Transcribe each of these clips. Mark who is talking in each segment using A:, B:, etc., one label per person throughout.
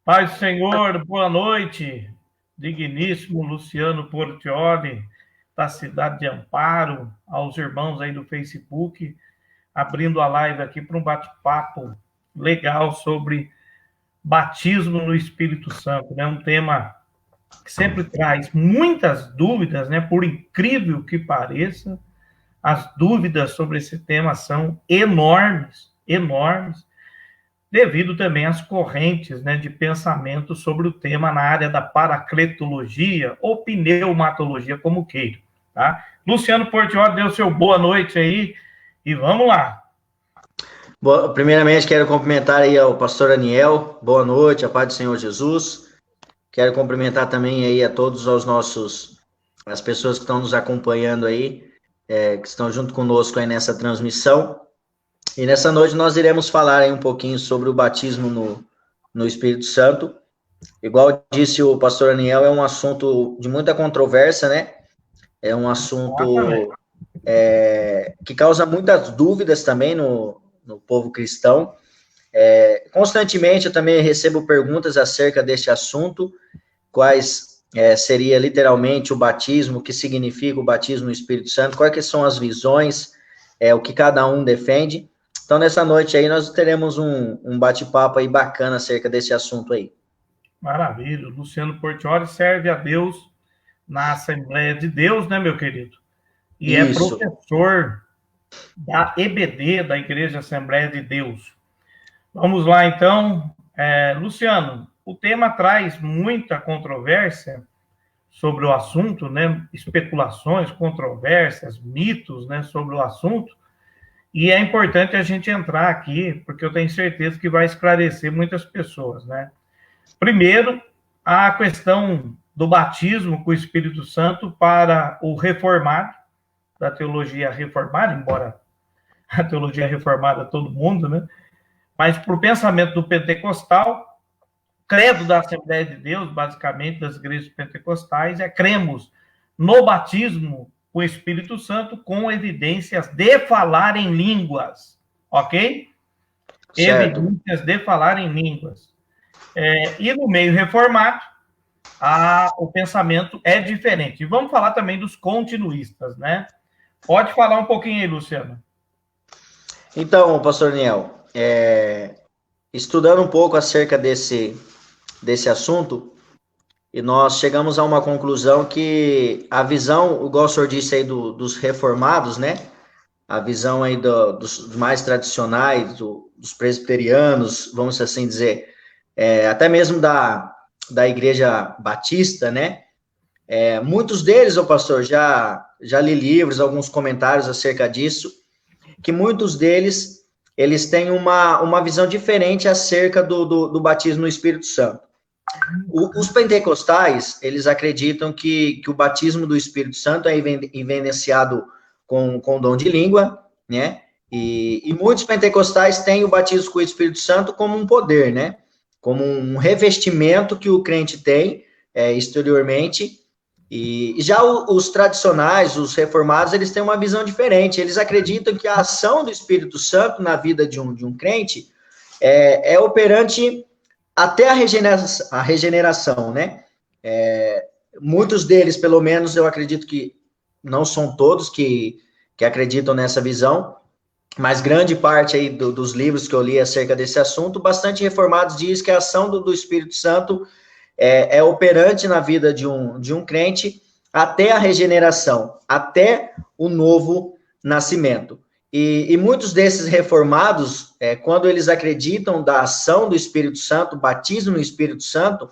A: Paz do Senhor, boa noite, digníssimo Luciano Portioli, da cidade de Amparo, aos irmãos aí do Facebook, abrindo a live aqui para um bate-papo legal sobre batismo no Espírito Santo, né? Um tema que sempre traz muitas dúvidas, né? Por incrível que pareça, as dúvidas sobre esse tema são enormes, enormes, devido também às correntes, né, de pensamento sobre o tema na área da paracletologia ou pneumatologia, como queira, tá? Luciano Portioli deu seu boa noite aí e vamos lá.
B: Bom, primeiramente, quero cumprimentar aí ao pastor Aniel, boa noite, a paz do Senhor Jesus. Quero cumprimentar também aí a todos as pessoas que estão nos acompanhando aí, que estão junto conosco aí nessa transmissão. E nessa noite nós iremos falar aí um pouquinho sobre o batismo no Espírito Santo. Igual disse o pastor Aniel, é um assunto de muita controvérsia, né? É um assunto que causa muitas dúvidas também no povo cristão. Constantemente eu também recebo perguntas acerca deste assunto, quais seria literalmente o batismo, o que significa o batismo no Espírito Santo, quais que são as visões, o que cada um defende. Então, nessa noite aí, nós teremos um bate-papo aí bacana acerca desse assunto aí.
A: Maravilha. Luciano Portioli serve a Deus na Assembleia de Deus, né, meu querido? E
B: Isso.
A: É professor da EBD, da Igreja Assembleia de Deus. Vamos lá, então. Luciano, o tema traz muita controvérsia sobre o assunto, né? Especulações, controvérsias, mitos, né, sobre o assunto. E é importante a gente entrar aqui, porque eu tenho certeza que vai esclarecer muitas pessoas, né? Primeiro, a questão do batismo com o Espírito Santo para o reformado, da teologia reformada, embora a teologia reformada todo mundo, né? Mas para o pensamento do pentecostal, credo da Assembleia de Deus, basicamente das igrejas pentecostais, cremos no batismo com o Espírito Santo com evidências de falar em línguas, ok?
B: Certo.
A: Evidências de falar em línguas. E no meio reformado, o pensamento é diferente. E vamos falar também dos continuistas, né? Pode falar um pouquinho aí, Luciano.
B: Então, pastor Niel, estudando um pouco acerca desse assunto, e nós chegamos a uma conclusão que a visão, igual o senhor disse aí dos reformados, né? A visão aí dos mais tradicionais, dos presbiterianos, vamos assim dizer, até mesmo da igreja batista, né? Muitos deles, ô pastor, já li livros, alguns comentários acerca disso, que muitos deles, eles têm uma visão diferente acerca do batismo no Espírito Santo. Os pentecostais, eles acreditam que o batismo do Espírito Santo é evidenciado com o dom de língua, né? E muitos pentecostais têm o batismo com o Espírito Santo como um poder, né? Como um revestimento que o crente tem exteriormente. E já os tradicionais, os reformados, eles têm uma visão diferente. Eles acreditam que a ação do Espírito Santo na vida de um crente é operante até a regeneração, né? Muitos deles, pelo menos, eu acredito que não são todos que acreditam nessa visão, mas grande parte aí dos livros que eu li acerca desse assunto, bastante reformados, diz que a ação do Espírito Santo é operante na vida de um crente até a regeneração, até o novo nascimento. E muitos desses reformados, quando eles acreditam da ação do Espírito Santo, batismo no Espírito Santo,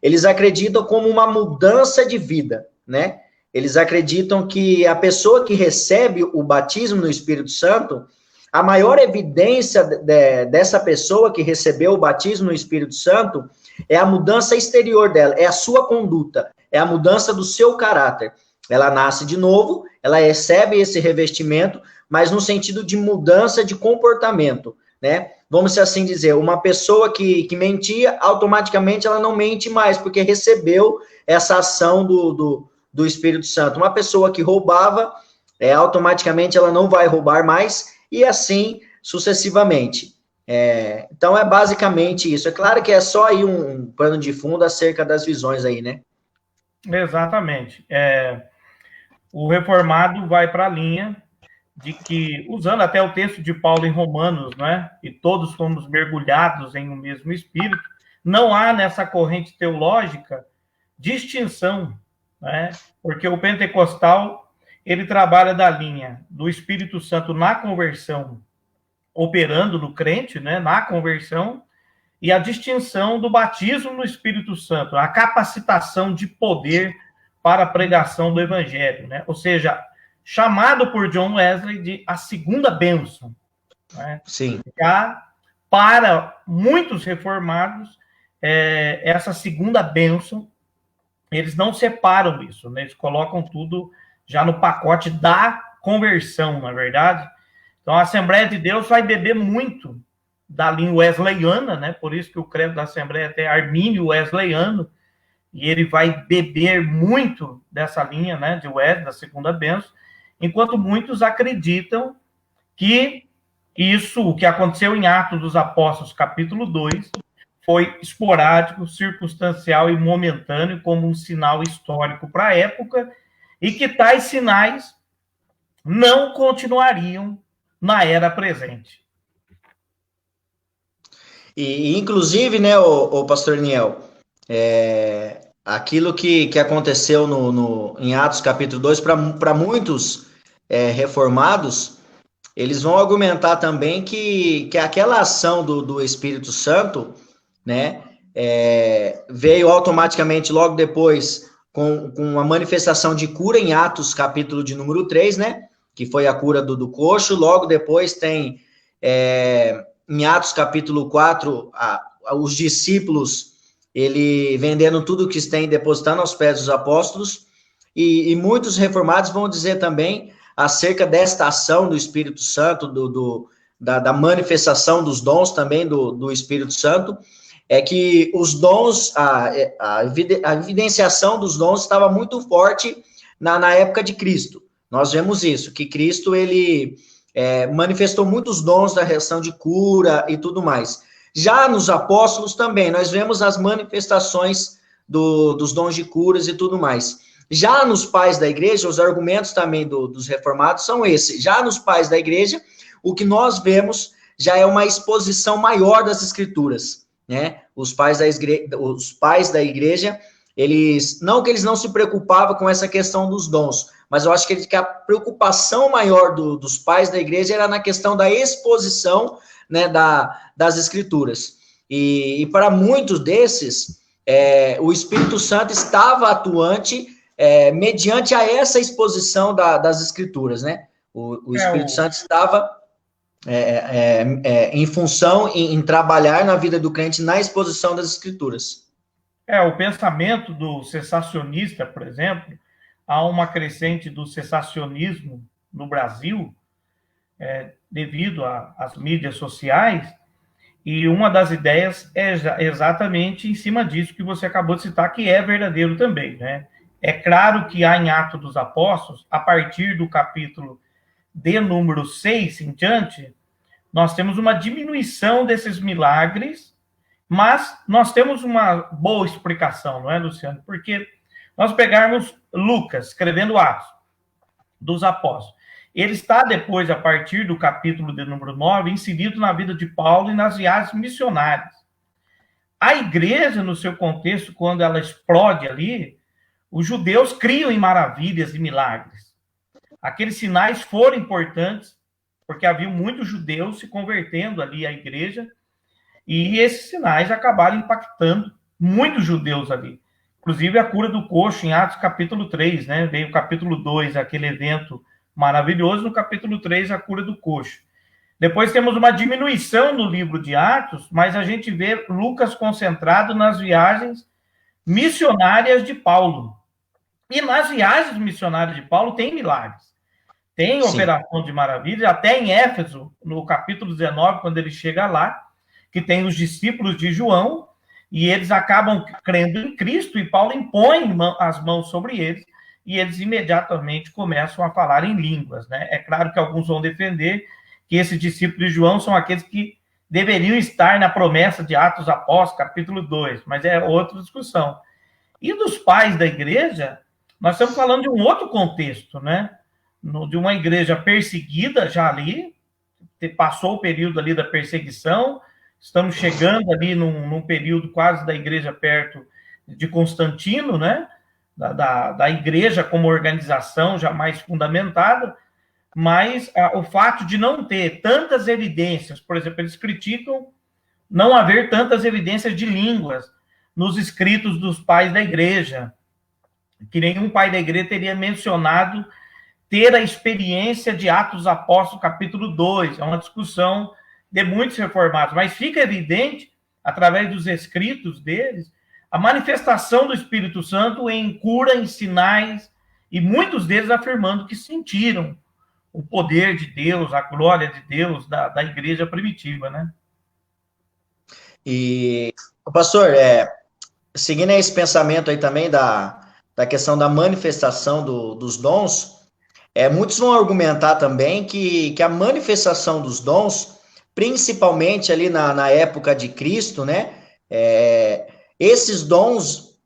B: eles acreditam como uma mudança de vida, né? Eles acreditam que a pessoa que recebe o batismo no Espírito Santo, a maior evidência dessa pessoa que recebeu o batismo no Espírito Santo é a mudança exterior dela, é a sua conduta, é a mudança do seu caráter. Ela nasce de novo, ela recebe esse revestimento, mas no sentido de mudança de comportamento, né? Vamos assim dizer, uma pessoa que mentia, automaticamente ela não mente mais, porque recebeu essa ação do Espírito Santo. Uma pessoa que roubava, automaticamente ela não vai roubar mais, e assim sucessivamente. Então, é basicamente isso. É claro que é só aí um pano de fundo acerca das visões aí, né?
A: Exatamente. O reformado vai para a linha de que, usando até o texto de Paulo em Romanos, né, e todos fomos mergulhados em um mesmo espírito, não há nessa corrente teológica distinção, né, porque o pentecostal, ele trabalha da linha do Espírito Santo na conversão, operando no crente, né, na conversão, e a distinção do batismo no Espírito Santo, a capacitação de poder para a pregação do evangelho, né? Ou seja, chamado por John Wesley de a segunda bênção, né?
B: Sim.
A: Já para muitos reformados, essa segunda bênção, eles não separam isso, né? Eles colocam tudo já no pacote da conversão, na é verdade. Então, a Assembleia de Deus vai beber muito da linha wesleyana, né? Por isso que o credo da Assembleia é até armínio wesleyano, e ele vai beber muito dessa linha, né, de Wesley, da segunda bênção, enquanto muitos acreditam que isso, o que aconteceu em Atos dos Apóstolos, capítulo 2, foi esporádico, circunstancial e momentâneo, como um sinal histórico para a época, e que tais sinais não continuariam na era presente.
B: E inclusive, né, o pastor Niel, aquilo que aconteceu em Atos capítulo 2, para muitos reformados, eles vão argumentar também que aquela ação do Espírito Santo, né, veio automaticamente logo depois com a manifestação de cura em Atos capítulo de número 3, né, que foi a cura do coxo. Logo depois tem em Atos capítulo 4, os discípulos, ele vendendo tudo que tem, depositando aos pés dos apóstolos, e muitos reformados vão dizer também acerca desta ação do Espírito Santo, da manifestação dos dons também do Espírito Santo, é que os dons, a evidenciação dos dons estava muito forte na época de Cristo. Nós vemos isso, que Cristo, ele manifestou muitos dons da reação de cura e tudo mais. Já nos apóstolos também, nós vemos as manifestações dos dons de curas e tudo mais. Já nos pais da igreja, os argumentos também dos reformados são esses. Já nos pais da igreja, o que nós vemos já é uma exposição maior das escrituras, né? Os pais da igreja, eles não se preocupavam com essa questão dos dons, mas eu acho que a preocupação maior dos pais da igreja era na questão da exposição, né, das escrituras. E para muitos desses, o Espírito Santo estava atuante mediante a essa exposição das escrituras, né? O Espírito Santo estava em função em trabalhar na vida do crente na exposição das escrituras.
A: O pensamento do cessacionista, por exemplo, há uma crescente do cessacionismo no Brasil, devido às mídias sociais, e uma das ideias é exatamente em cima disso que você acabou de citar, que é verdadeiro também, né? É claro que há em Atos dos Apóstolos, a partir do capítulo de número 6 em diante, nós temos uma diminuição desses milagres, mas nós temos uma boa explicação, não é, Luciano? Porque nós pegarmos Lucas, escrevendo Atos dos Apóstolos, ele está depois, a partir do capítulo de número 9, inserido na vida de Paulo e nas viagens missionárias. A igreja, no seu contexto, quando ela explode ali, os judeus criam em maravilhas e milagres. Aqueles sinais foram importantes, porque havia muitos judeus se convertendo ali à igreja, e esses sinais acabaram impactando muitos judeus ali. Inclusive a cura do coxo em Atos capítulo 3, né? Veio o capítulo 2, aquele evento maravilhoso, no capítulo 3, a cura do coxo. Depois temos uma diminuição no livro de Atos, mas a gente vê Lucas concentrado nas viagens missionárias de Paulo. E nas viagens missionárias de Paulo tem milagres. Tem operação de maravilhas, até em Éfeso, no capítulo 19, quando ele chega lá, que tem os discípulos de João, e eles acabam crendo em Cristo, e Paulo impõe as mãos sobre eles, e eles imediatamente começam a falar em línguas, né? É claro que alguns vão defender que esses discípulos de João são aqueles que deveriam estar na promessa de Atos Apóstolos, capítulo 2, mas é outra discussão. E dos pais da igreja, nós estamos falando de um outro contexto, né? De uma igreja perseguida já ali, passou o período ali da perseguição, estamos chegando ali num período quase da igreja perto de Constantino, né? Da igreja como organização já mais fundamentada, mas o fato de não ter tantas evidências, por exemplo, eles criticam não haver tantas evidências de línguas nos escritos dos pais da igreja, que nenhum pai da igreja teria mencionado ter a experiência de Atos dos Apóstolos, capítulo 2, é uma discussão de muitos reformados, mas fica evidente, através dos escritos deles, a manifestação do Espírito Santo em cura, em sinais, e muitos deles afirmando que sentiram o poder de Deus, a glória de Deus da igreja primitiva, né?
B: E, pastor, seguindo esse pensamento aí também da questão da manifestação dos dons, muitos vão argumentar também que a manifestação dos dons, principalmente ali na época de Cristo, né? Esses dons,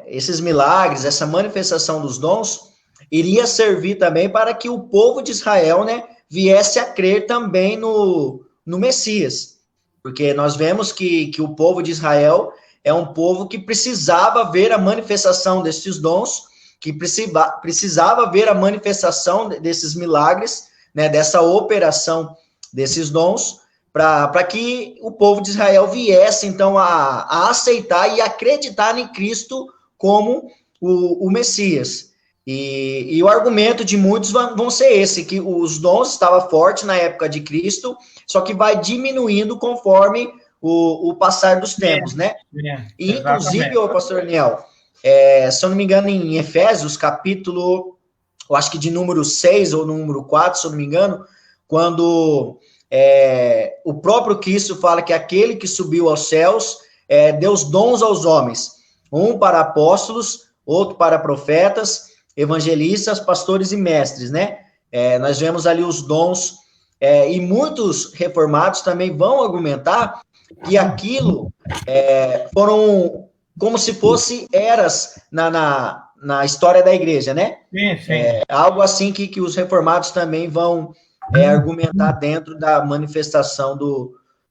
B: esses milagres, essa manifestação dos dons, iria servir também para que o povo de Israel, né, viesse a crer também no Messias. Porque nós vemos que o povo de Israel é um povo que precisava ver a manifestação desses dons, que precisava ver a manifestação desses milagres, né, dessa operação desses dons, para que o povo de Israel viesse, então, a aceitar e acreditar em Cristo como o Messias. E o argumento de muitos vão ser esse, que os dons estavam fortes na época de Cristo, só que vai diminuindo conforme o passar dos tempos, né? E, inclusive, o pastor Daniel, se eu não me engano, em Efésios, capítulo, eu acho que de número 6 ou número 4, se eu não me engano, quando o próprio Cristo fala que aquele que subiu aos céus deu os dons aos homens, um para apóstolos, outro para profetas, evangelistas, pastores e mestres, né? Nós vemos ali os dons, e muitos reformados também vão argumentar que aquilo foram como se fosse eras na história da igreja, né?
A: Sim.
B: Algo assim que os reformados também vão argumentar dentro da manifestação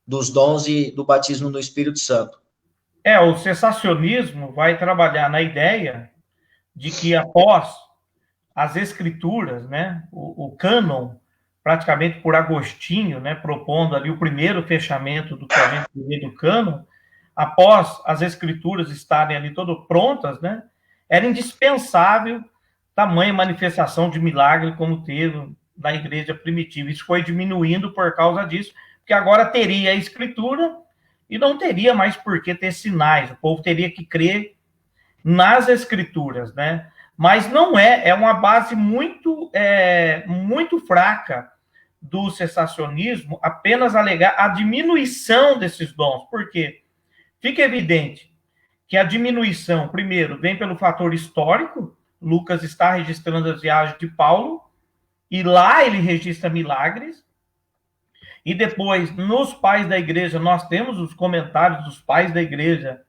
B: dos dons e do batismo no Espírito Santo.
A: O cessacionismo vai trabalhar na ideia de que após as escrituras, né, o cânon, praticamente por Agostinho, né, propondo ali o primeiro fechamento do que a gente vê do cânon, após as escrituras estarem ali todas prontas, né, era indispensável tamanha manifestação de milagre como teve na igreja primitiva. Isso foi diminuindo por causa disso, porque agora teria a escritura e não teria mais por que ter sinais, o povo teria que crer nas escrituras, né? Mas não é uma base muito fraca do cessacionismo apenas alegar a diminuição desses dons. Por quê? Fica evidente que a diminuição, primeiro, vem pelo fator histórico. Lucas está registrando as viagens de Paulo, e lá ele registra milagres. E depois, nos pais da igreja, nós temos os comentários dos pais da igreja,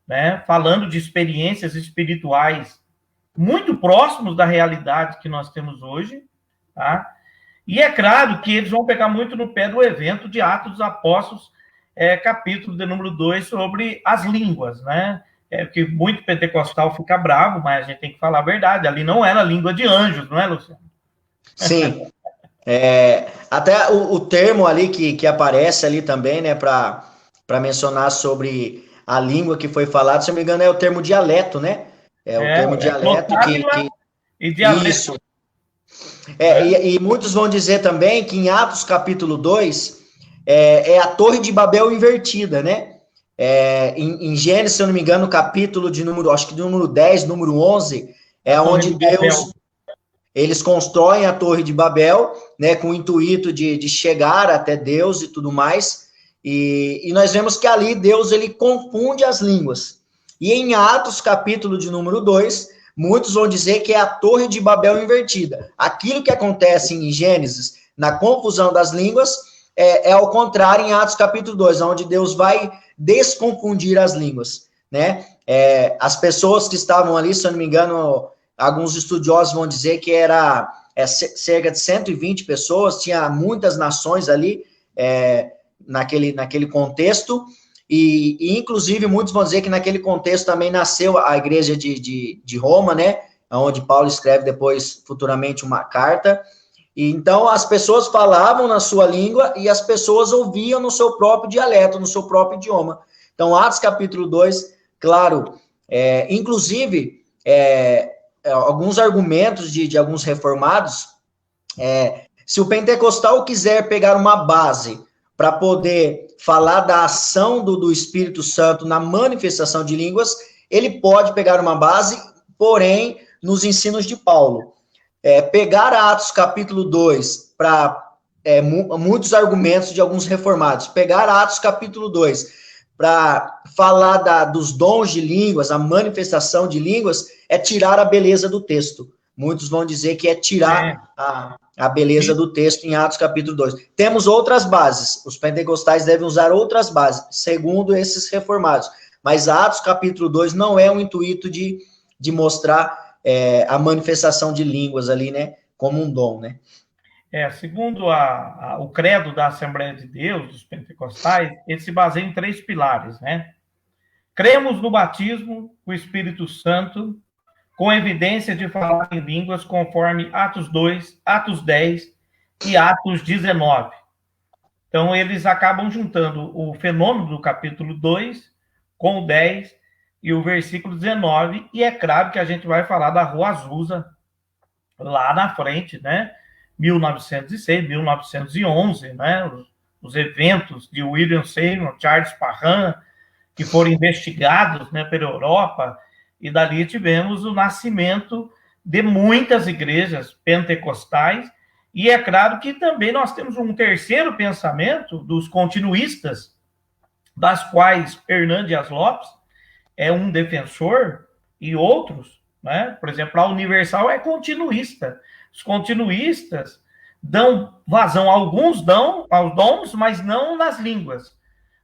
A: né, falando de experiências espirituais muito próximos da realidade que nós temos hoje, tá? E é claro que eles vão pegar muito no pé do evento de Atos dos Apóstolos, capítulo de número 2, sobre as línguas, né? Que muito pentecostal fica bravo, mas a gente tem que falar a verdade, ali não era língua de anjos, não é, Luciano?
B: Sim. Até o termo ali que aparece ali também, né, para mencionar sobre a língua que foi falada, se não me engano, é o termo dialeto, né? O termo dialeto
A: e dialeto.
B: Isso. E muitos vão dizer também que em Atos capítulo 2 é a Torre de Babel invertida, né? Em Gênesis, se eu não me engano, capítulo de acho que de número 10, número 11, onde Deus... Eles constroem a Torre de Babel, né, com o intuito de chegar até Deus e tudo mais, e nós vemos que ali Deus ele confunde as línguas. E em Atos, capítulo de número 2, muitos vão dizer que é a Torre de Babel invertida. Aquilo que acontece em Gênesis, na confusão das línguas, é ao contrário em Atos capítulo 2, onde Deus vai desconfundir as línguas, né? As pessoas que estavam ali, se eu não me engano, alguns estudiosos vão dizer que era cerca de 120 pessoas, tinha muitas nações ali naquele contexto, e inclusive muitos vão dizer que naquele contexto também nasceu a igreja de Roma, né? Onde Paulo escreve depois, futuramente, uma carta. E então as pessoas falavam na sua língua e as pessoas ouviam no seu próprio dialeto, no seu próprio idioma. Então, Atos capítulo 2, claro, inclusive, alguns argumentos de alguns reformados, se o pentecostal quiser pegar uma base para poder falar da ação do Espírito Santo na manifestação de línguas, ele pode pegar uma base, porém, nos ensinos de Paulo. Pegar Atos capítulo 2 para muitos argumentos de alguns reformados, pegar Atos capítulo 2 para falar dos dons de línguas, a manifestação de línguas, é tirar a beleza do texto. Muitos vão dizer que é tirar a beleza do texto em Atos capítulo 2. Temos outras bases, os pentecostais devem usar outras bases, segundo esses reformados. Mas Atos capítulo 2 não é um intuito de mostrar a manifestação de línguas ali, né, como um dom, né?
A: Segundo o credo da Assembleia de Deus, dos pentecostais, ele se baseia em 3 pilares, né? Cremos no batismo, o Espírito Santo, com evidência de falar em línguas, conforme Atos 2, Atos 10 e Atos 19. Então, eles acabam juntando o fenômeno do capítulo 2 com o 10 e o versículo 19, e é claro que a gente vai falar da Rua Azusa lá na frente, né? 1906, 1911, né? Os eventos de William Seymour, Charles Parham, que foram investigados, né, pela Europa, e dali tivemos o nascimento de muitas igrejas pentecostais, e é claro que também nós temos um terceiro pensamento dos continuistas, das quais Hernando Dias Lopes é um defensor, e outros, né? Por exemplo, a Universal é continuista. Os continuistas dão vazão, alguns dão aos dons, mas não nas línguas.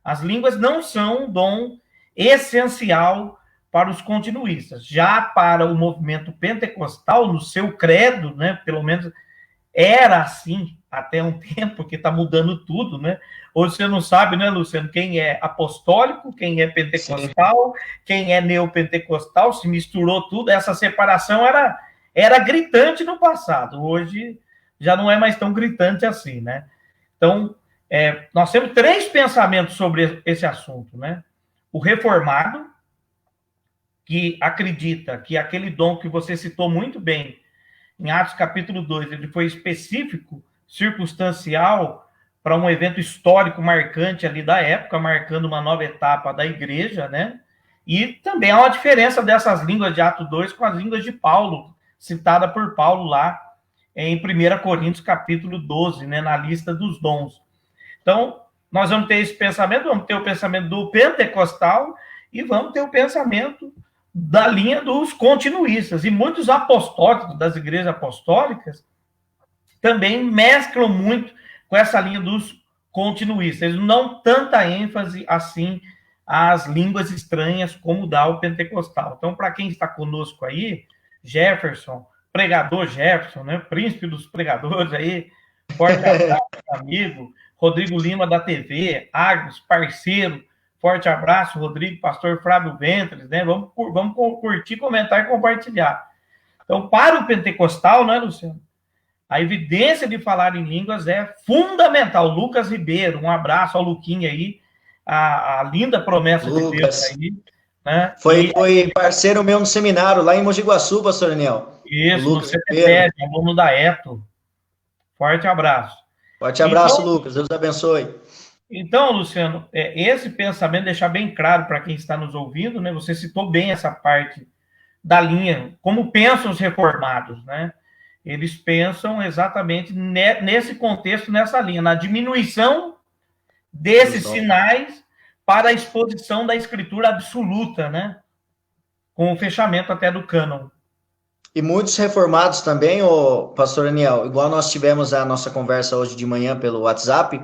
A: As línguas não são um dom essencial para os continuistas. Já para o movimento pentecostal, no seu credo, né, pelo menos era assim até um tempo, que está mudando tudo, né? Hoje você não sabe, né, Luciano, quem é apostólico, quem é pentecostal, sim, quem é neopentecostal, se misturou tudo. Essa separação era gritante no passado, hoje já não é mais tão gritante assim, né? Então, nós temos 3 pensamentos sobre esse assunto, né? O reformado, que acredita que aquele dom que você citou muito bem, em Atos capítulo 2, ele foi específico, circunstancial, para um evento histórico marcante ali da época, marcando uma nova etapa da igreja, né? E também há uma diferença dessas línguas de Atos 2 com as línguas de Paulo, citada por Paulo lá em 1 Coríntios capítulo 12, né, na lista dos dons. Então, nós vamos ter esse pensamento, vamos ter o pensamento do pentecostal e vamos ter o pensamento da linha dos continuistas. E muitos apostólicos, das igrejas apostólicas, também mesclam muito com essa linha dos continuistas. Eles não dão tanta ênfase assim às línguas estranhas como dá o pentecostal. Então, para quem está conosco aí, Jefferson, pregador Jefferson, né, príncipe dos pregadores aí, forte abraço, amigo. Rodrigo Lima da TV, Agnes, parceiro, forte abraço, Rodrigo, pastor Flávio Ventres, né? Vamos curtir, comentar e compartilhar. Então, para o pentecostal, né, Luciano? A evidência de falar em línguas é fundamental. Lucas Ribeiro, um abraço ao Luquinha aí, a linda promessa Lucas, de Deus aí. Né?
B: Foi parceiro meu no seminário lá em Mogi Guaçu, pastor Daniel.
A: Isso, no CPTED, aluno da ETO. Forte abraço.
B: Forte abraço, então, Lucas. Deus abençoe.
A: Então, Luciano, esse pensamento, deixar bem claro para quem está nos ouvindo, né? Você citou bem essa parte da linha, como pensam os reformados, né? Eles pensam exatamente nesse contexto, nessa linha, na diminuição desses sinais para a exposição da escritura absoluta, né? Com o fechamento até do cânon.
B: E muitos reformados também, o pastor Daniel, igual nós tivemos a nossa conversa hoje de manhã pelo WhatsApp,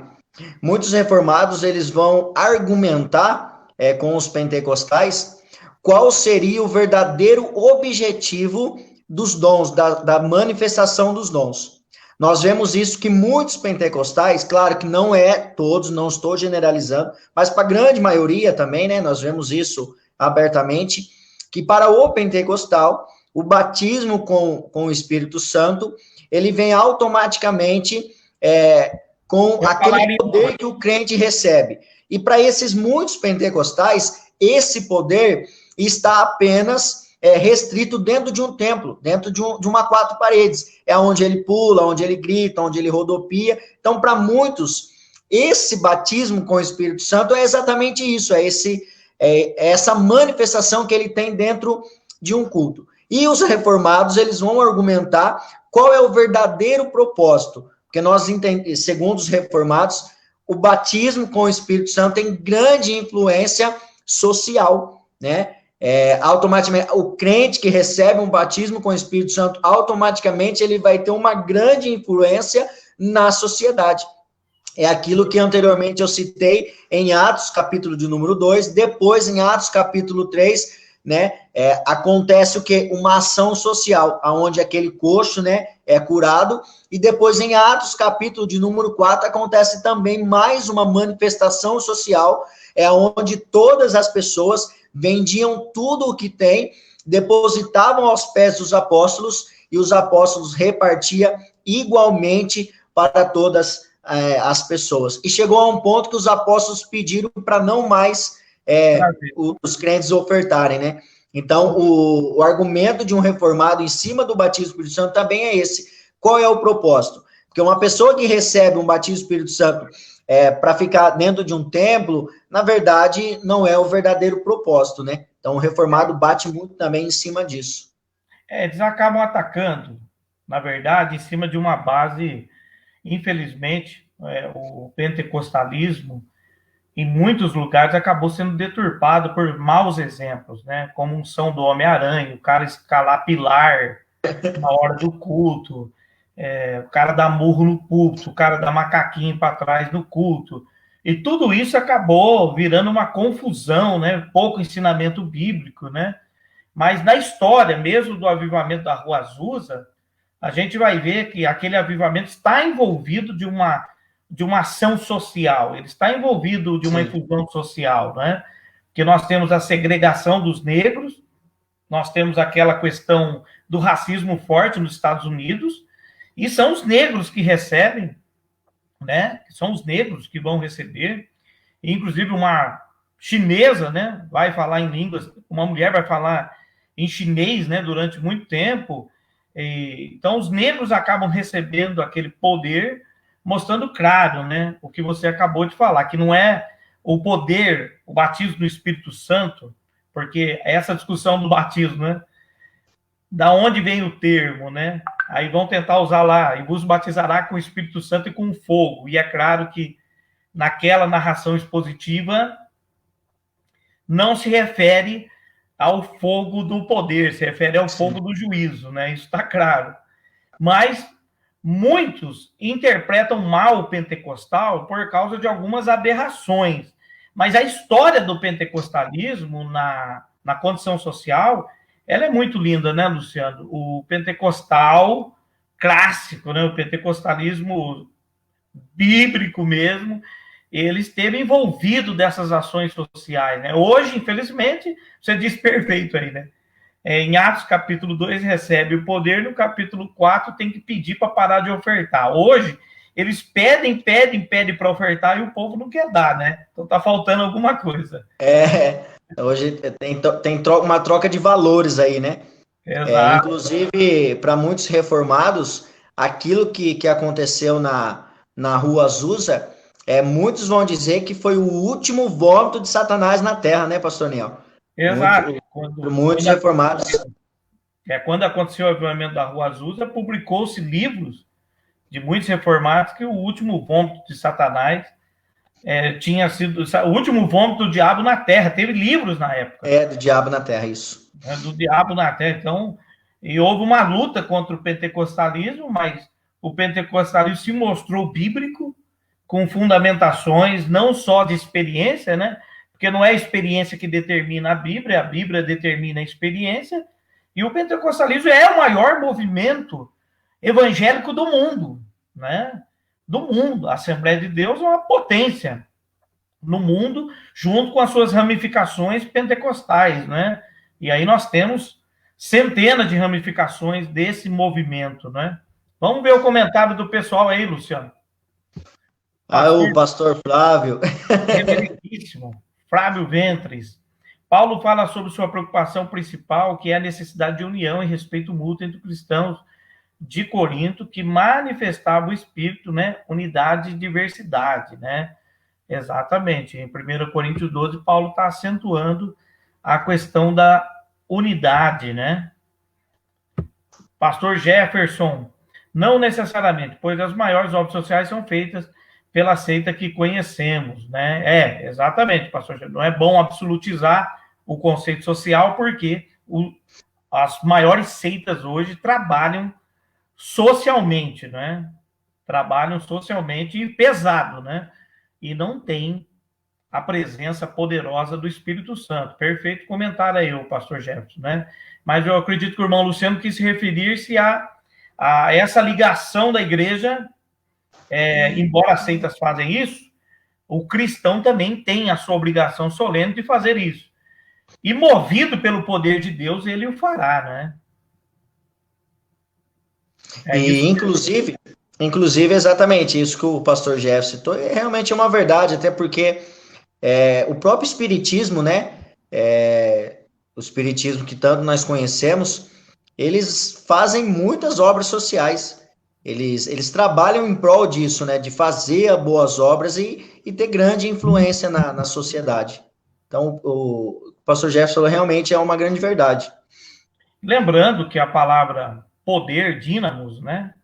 B: muitos reformados eles vão argumentar com os pentecostais qual seria o verdadeiro objetivo dos dons, da manifestação dos dons. Nós vemos isso que muitos pentecostais, claro que não é todos, não estou generalizando, mas para a grande maioria também, né? Nós vemos isso abertamente, que para o pentecostal, o batismo com o Espírito Santo, ele vem automaticamente com aquele poder que o crente recebe. E para esses muitos pentecostais, esse poder está apenas restrito dentro de um templo, dentro de uma quatro paredes. É onde ele pula, onde ele grita, onde ele rodopia. Então, para muitos, esse batismo com o Espírito Santo é exatamente isso, essa manifestação que ele tem dentro de um culto. E os reformados, eles vão argumentar qual é o verdadeiro propósito, porque nós entendemos, segundo os reformados, o batismo com o Espírito Santo tem grande influência social, né? Automaticamente, o crente que recebe um batismo com o Espírito Santo, automaticamente ele vai ter uma grande influência na sociedade. É aquilo que anteriormente eu citei em Atos, capítulo de número 2, depois em Atos, capítulo 3, né, acontece o quê? Uma ação social, onde aquele coxo, né, é curado, e depois em Atos, capítulo de número 4, acontece também mais uma manifestação social, onde todas as pessoas vendiam tudo o que tem, depositavam aos pés dos apóstolos, e os apóstolos repartiam igualmente para todas as pessoas. E chegou a um ponto que os apóstolos pediram para não mais os crentes ofertarem, né? Então, o argumento de um reformado em cima do batismo do Espírito Santo também é esse. Qual é o propósito? Porque uma pessoa que recebe um batismo do Espírito Santo para ficar dentro de um templo, na verdade, não é o verdadeiro propósito, né? Então, o reformado bate muito também em cima disso.
A: Eles acabam atacando, na verdade, em cima de uma base, infelizmente, o pentecostalismo, em muitos lugares, acabou sendo deturpado por maus exemplos, né? Como unção do Homem-Aranha, o cara escalar pilar na hora do culto, o cara dá murro no púlpito, o cara dá macaquinho para trás no culto. E tudo isso acabou virando uma confusão, né? Pouco ensinamento bíblico, né? Mas na história mesmo do avivamento da Rua Azusa, a gente vai ver que aquele avivamento está envolvido de uma ação social, ele está envolvido de uma infusão social, né? Porque nós temos a segregação dos negros, nós temos aquela questão do racismo forte nos Estados Unidos, e são os negros que recebem, né? São os negros que vão receber, inclusive uma chinesa, né? Vai falar em línguas, uma mulher vai falar em chinês, né? Durante muito tempo. Então, os negros acabam recebendo aquele poder, mostrando claro, né? O que você acabou de falar, que não é o poder, o batismo do Espírito Santo, porque essa discussão do batismo, né? Da onde vem o termo, né? Aí vão tentar usar lá, e vos batizará com o Espírito Santo e com fogo. E é claro que naquela narração expositiva não se refere ao fogo do poder, se refere ao fogo do juízo, né? Isso está claro. Mas muitos interpretam mal o pentecostal por causa de algumas aberrações. Mas a história do pentecostalismo na condição social, ela é muito linda, né, Luciano? O pentecostal clássico, né, o pentecostalismo bíblico mesmo, ele esteve envolvido dessas ações sociais, né? Hoje, infelizmente, você diz perfeito aí, né? Em Atos capítulo 2 recebe o poder, no capítulo 4 tem que pedir para parar de ofertar. Hoje, eles pedem para ofertar e o povo não quer dar, né? Então tá faltando alguma coisa.
B: Hoje tem uma troca de valores aí, né?
A: Exato.
B: Inclusive, para muitos reformados, aquilo que aconteceu na Rua Azusa, muitos vão dizer que foi o último vômito de Satanás na Terra, né, pastor Niel?
A: Exato.
B: Muitos reformados.
A: Quando aconteceu o avivamento da Rua Azusa, publicou-se livros de muitos reformados que o último vômito de Satanás tinha sido o último vômito do diabo na Terra. Teve livros na época.
B: Do diabo na Terra, isso.
A: Do diabo na Terra. Então, E houve uma luta contra o pentecostalismo, mas o pentecostalismo se mostrou bíblico, com fundamentações não só de experiência, né? Porque não é a experiência que determina a Bíblia determina a experiência, e o pentecostalismo é o maior movimento evangélico do mundo, né? Do mundo. A Assembleia de Deus é uma potência no mundo, junto com as suas ramificações pentecostais, né? E aí nós temos centenas de ramificações desse movimento, né? Vamos ver o comentário do pessoal aí, Luciano.
B: O pastor Flávio.
A: Reverendíssimo, Flávio Ventres. Paulo fala sobre sua preocupação principal, que é a necessidade de união e respeito mútuo entre cristãos de Corinto, que manifestava o espírito, né? Unidade e diversidade, né? Exatamente. Em 1 Coríntios 12, Paulo está acentuando a questão da unidade, né? Pastor Jefferson, não necessariamente, pois as maiores obras sociais são feitas pela seita que conhecemos, né? Exatamente, pastor Jefferson. Não é bom absolutizar o conceito social, porque as maiores seitas hoje trabalham socialmente, né? Trabalham socialmente e pesado, né? E não tem a presença poderosa do Espírito Santo. Perfeito comentário aí, o pastor Jefferson, né? Mas eu acredito que o irmão Luciano quis referir-se a essa ligação da igreja, embora as seitas fazem isso, o cristão também tem a sua obrigação solene de fazer isso. E movido pelo poder de Deus, ele o fará, né?
B: E, inclusive, exatamente isso que o pastor Jeff citou, é realmente uma verdade, até porque o próprio Espiritismo, né? O Espiritismo que tanto nós conhecemos, eles fazem muitas obras sociais. Eles trabalham em prol disso, né? De fazer boas obras e ter grande influência na sociedade. Então, o pastor Jefferson realmente é uma grande verdade.
A: Lembrando que a palavra poder, dínamos, né?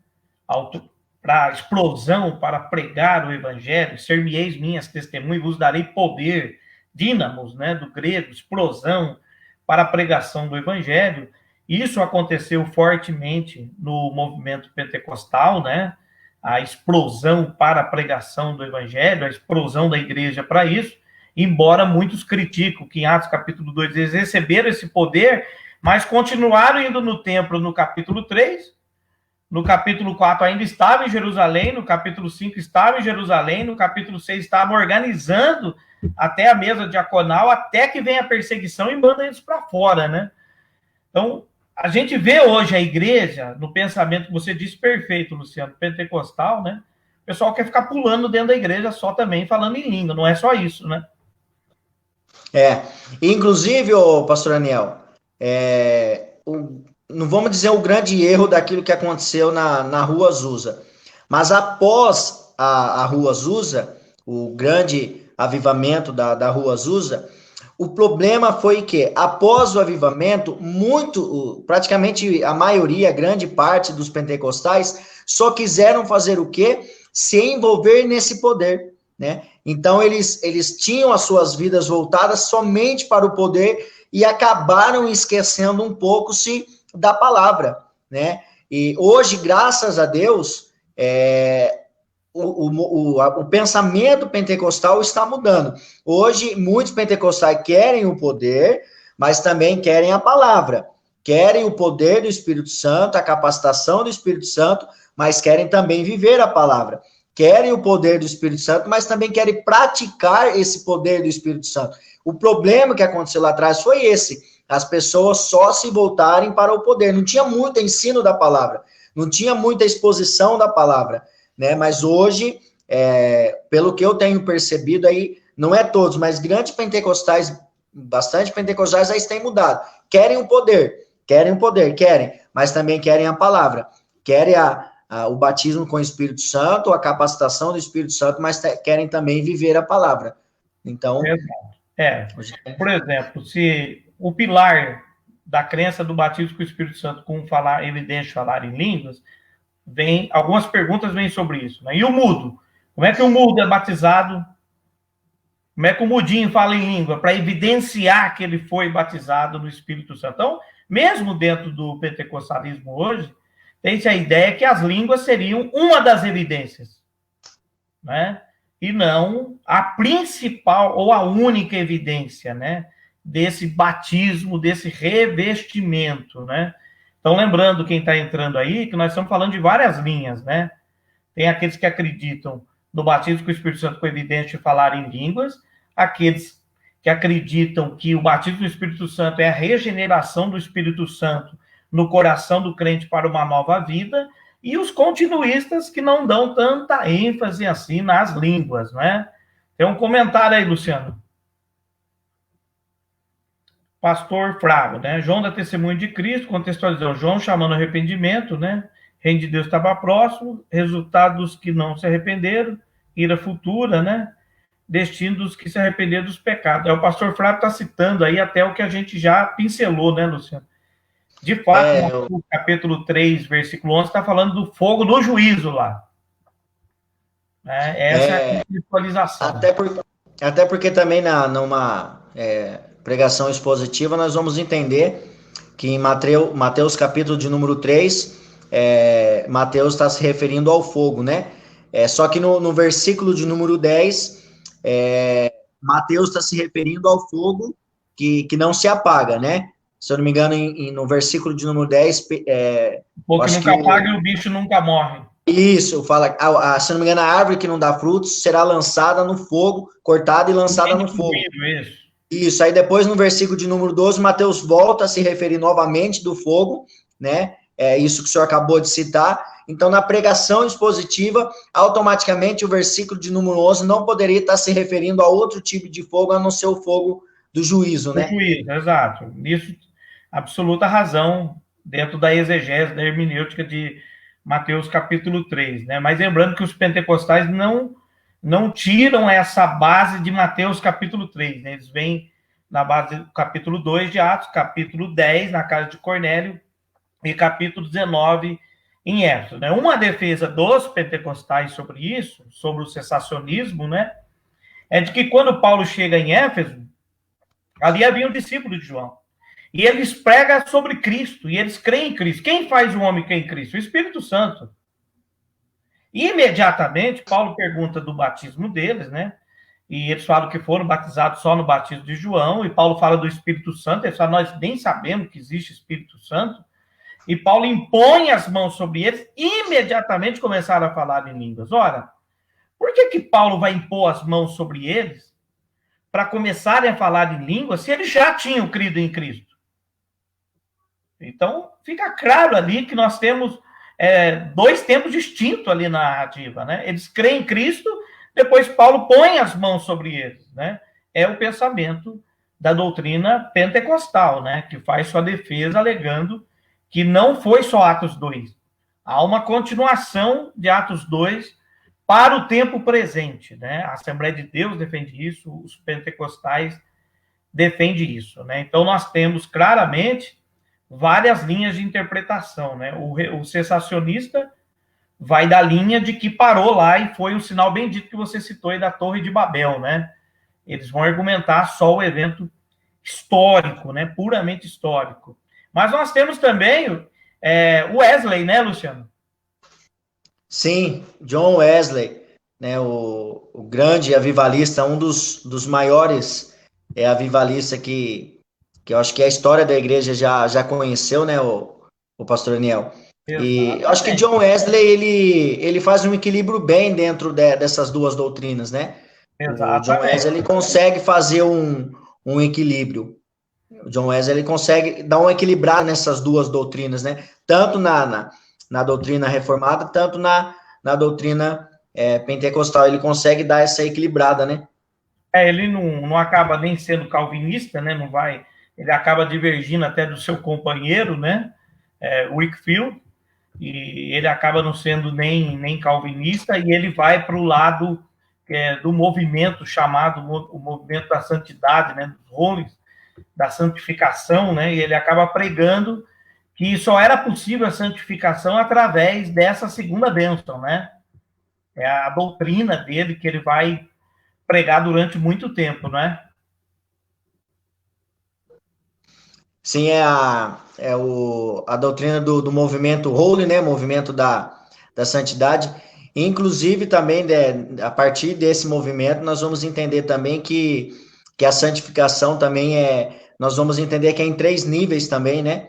A: Para explosão, para pregar o evangelho, ser-me-eis minhas testemunhas, vos darei poder, dínamos, né? Do grego, explosão, para a pregação do evangelho. Isso aconteceu fortemente no movimento pentecostal, né? A explosão para a pregação do evangelho, a explosão da igreja para isso, embora muitos criticam que em Atos capítulo 2 eles receberam esse poder, mas continuaram indo no templo no capítulo 3, no capítulo 4 ainda estava em Jerusalém, no capítulo 5 estava em Jerusalém, no capítulo 6 estava organizando até a mesa diaconal, até que vem a perseguição e manda eles para fora, né? Então, a gente vê hoje a igreja, no pensamento que você disse perfeito, Luciano, pentecostal, né? O pessoal quer ficar pulando dentro da igreja só também, falando em língua, não é só isso, né?
B: Inclusive, pastor Daniel, não vamos dizer o grande erro daquilo que aconteceu na Rua Azusa, mas após a Rua Azusa, o grande avivamento da Rua Azusa, o problema foi que, após o avivamento, praticamente a maioria, grande parte dos pentecostais, só quiseram fazer o quê? Se envolver nesse poder, né? Então, eles tinham as suas vidas voltadas somente para o poder e acabaram esquecendo um pouco-se da palavra, né? E hoje, graças a Deus, o pensamento pentecostal está mudando. Hoje, muitos pentecostais querem o poder, mas também querem a palavra. Querem o poder do Espírito Santo, a capacitação do Espírito Santo, mas querem também viver a palavra. Querem o poder do Espírito Santo, mas também querem praticar esse poder do Espírito Santo. O problema que aconteceu lá atrás foi esse: as pessoas só se voltarem para o poder. Não tinha muito ensino da palavra, não tinha muita exposição da palavra, né? Mas hoje, pelo que eu tenho percebido aí, não é todos, mas grandes pentecostais, bastante pentecostais, já têm mudado. Querem o poder, mas também querem a palavra, querem o batismo com o Espírito Santo, a capacitação do Espírito Santo, mas querem também viver a palavra. Então...
A: Por exemplo, se o pilar da crença do batismo com o Espírito Santo com falar em línguas, algumas perguntas vêm sobre isso, né? E o mudo? Como é que o mudo é batizado? Como é que o mudinho fala em língua? Para evidenciar que ele foi batizado no Espírito Santo. Então, mesmo dentro do pentecostalismo hoje, tem-se a ideia que as línguas seriam uma das evidências, né? E não a principal ou a única evidência, né? Desse batismo, desse revestimento, né? Então, lembrando quem está entrando aí, que nós estamos falando de várias linhas, né? Tem aqueles que acreditam no batismo com o Espírito Santo com evidência de falar em línguas, aqueles que acreditam que o batismo do Espírito Santo é a regeneração do Espírito Santo no coração do crente para uma nova vida, e os continuistas que não dão tanta ênfase assim nas línguas, né? Tem um comentário aí, Luciano. Pastor Flávio, né? João da Testemunha de Cristo, contextualizando João chamando arrependimento, né? Reino de Deus estava próximo, resultados que não se arrependeram, ira futura, né? Destino dos que se arrependeram dos pecados. O pastor Flávio está citando aí até o que a gente já pincelou, né, Luciano? De fato, no capítulo 3, versículo 11, está falando do fogo do juízo lá. Essa é a contextualização.
B: Até porque também numa pregação expositiva nós vamos entender que em Mateus capítulo de número 3, Mateus está se referindo ao fogo, né? Só que no versículo de número 10, Mateus está se referindo ao fogo que não se apaga, né? Se eu não me engano, no versículo de número 10...
A: o fogo que nunca apaga e o bicho nunca morre.
B: Isso, fala, se não me engano, a árvore que não dá frutos será lançada no fogo, cortada e lançada no fogo. Isso, aí depois no versículo de número 12, Mateus volta a se referir novamente do fogo, né? É isso que o senhor acabou de citar. Então, na pregação expositiva, automaticamente o versículo de número 11 não poderia estar se referindo a outro tipo de fogo, a não ser o fogo do juízo, né?
A: Do juízo, exato. Isso, absoluta razão, dentro da exegese, da hermenêutica de Mateus capítulo 3, né? Mas lembrando que os pentecostais não tiram essa base de Mateus capítulo 3, né? Eles vêm na base do capítulo 2 de Atos, capítulo 10 na casa de Cornélio e capítulo 19 em Éfeso, né? Uma defesa dos pentecostais sobre isso, sobre o cessacionismo, né? É de que quando Paulo chega em Éfeso, ali havia um discípulo de João. E eles pregam sobre Cristo, e eles creem em Cristo. Quem faz o homem crer em Cristo? O Espírito Santo. E imediatamente, Paulo pergunta do batismo deles, né? E eles falam que foram batizados só no batismo de João, e Paulo fala do Espírito Santo, eles falam, nós nem sabemos que existe Espírito Santo. E Paulo impõe as mãos sobre eles, e imediatamente começaram a falar em línguas. Ora, por que Paulo vai impor as mãos sobre eles para começarem a falar em línguas se eles já tinham crido em Cristo? Então, fica claro ali que nós temos dois tempos distintos ali na narrativa, né? Eles creem em Cristo, depois Paulo põe as mãos sobre eles, né? É o pensamento da doutrina pentecostal, né? Que faz sua defesa alegando que não foi só Atos 2. Há uma continuação de Atos 2 para o tempo presente, né? A Assembleia de Deus defende isso, os pentecostais defendem isso, né? Então, nós temos claramente várias linhas de interpretação, né? O cessacionista vai da linha de que parou lá e foi o sinal bendito que você citou aí da Torre de Babel, né? Eles vão argumentar só o evento histórico, né? Puramente histórico. Mas nós temos também o Wesley, né, Luciano?
B: Sim, John Wesley, né? O grande avivalista, um dos maiores avivalistas que eu acho que a história da igreja já conheceu, né, o pastor Daniel? E eu acho que John Wesley, ele faz um equilíbrio bem dentro dessas duas doutrinas, né? Exatamente. O John Wesley, ele consegue fazer um equilíbrio. O John Wesley, ele consegue dar um equilibrado nessas duas doutrinas, né? Tanto na doutrina reformada, tanto na doutrina pentecostal. Ele consegue dar essa equilibrada, né?
A: Ele não acaba nem sendo calvinista, né? Não vai... Ele acaba divergindo até do seu companheiro, né? Whitfield, e ele acaba não sendo nem calvinista, e ele vai para o lado do movimento chamado o movimento da santidade, né? Dos homens, da santificação, né? E ele acaba pregando que só era possível a santificação através dessa segunda bênção, né? É a doutrina dele que ele vai pregar durante muito tempo, né?
B: Sim, é a doutrina do movimento Holy, né? Movimento da santidade. Inclusive, também, a partir desse movimento, nós vamos entender também que a santificação também nós vamos entender que é em 3 níveis também, né?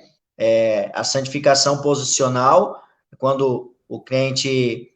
B: A santificação posicional, quando o crente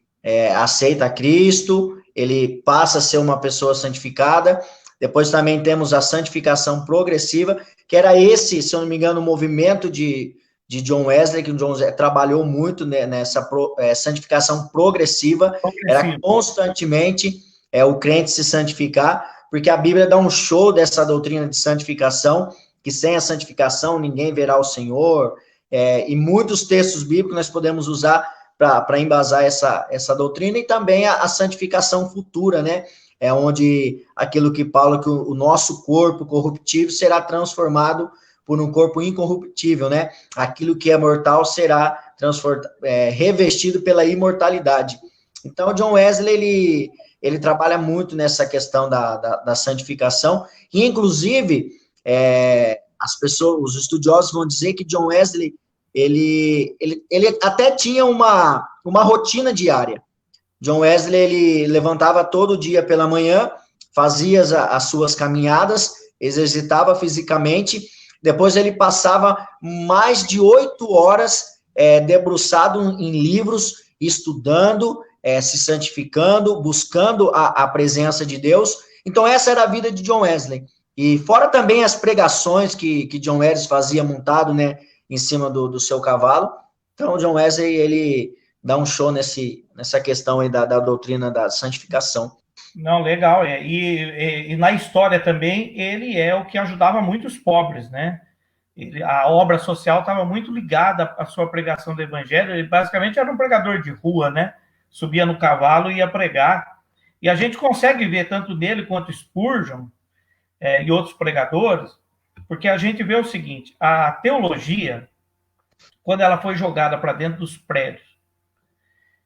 B: aceita Cristo, ele passa a ser uma pessoa santificada. Depois também temos a santificação progressiva, que era esse, se eu não me engano, o movimento de John Wesley, que o John Wesley trabalhou muito, né, nessa santificação progressiva, era constantemente o crente se santificar, porque a Bíblia dá um show dessa doutrina de santificação, que sem a santificação ninguém verá o Senhor, e muitos textos bíblicos nós podemos usar para embasar essa doutrina, e também a santificação futura, né? É onde aquilo que Paulo, que o nosso corpo corruptível será transformado por um corpo incorruptível, né? Aquilo que é mortal será revestido pela imortalidade. Então, John Wesley, ele trabalha muito nessa questão da santificação, e inclusive, as pessoas, os estudiosos vão dizer que John Wesley, ele até tinha uma rotina diária. John Wesley, ele levantava todo dia pela manhã, fazia as suas caminhadas, exercitava fisicamente, depois ele passava mais de 8 horas debruçado em livros, estudando, se santificando, buscando a presença de Deus. Então, essa era a vida de John Wesley. E fora também as pregações que John Wesley fazia montado, né, em cima do seu cavalo. Então, John Wesley, ele dá um show nessa questão aí da doutrina da santificação.
A: Não, legal. E na história também, ele é o que ajudava muito os pobres, né? A obra social estava muito ligada à sua pregação do evangelho. Ele basicamente era um pregador de rua, né? Subia no cavalo e ia pregar. E a gente consegue ver tanto dele quanto Spurgeon e outros pregadores, porque a gente vê o seguinte: a teologia, quando ela foi jogada para dentro dos prédios,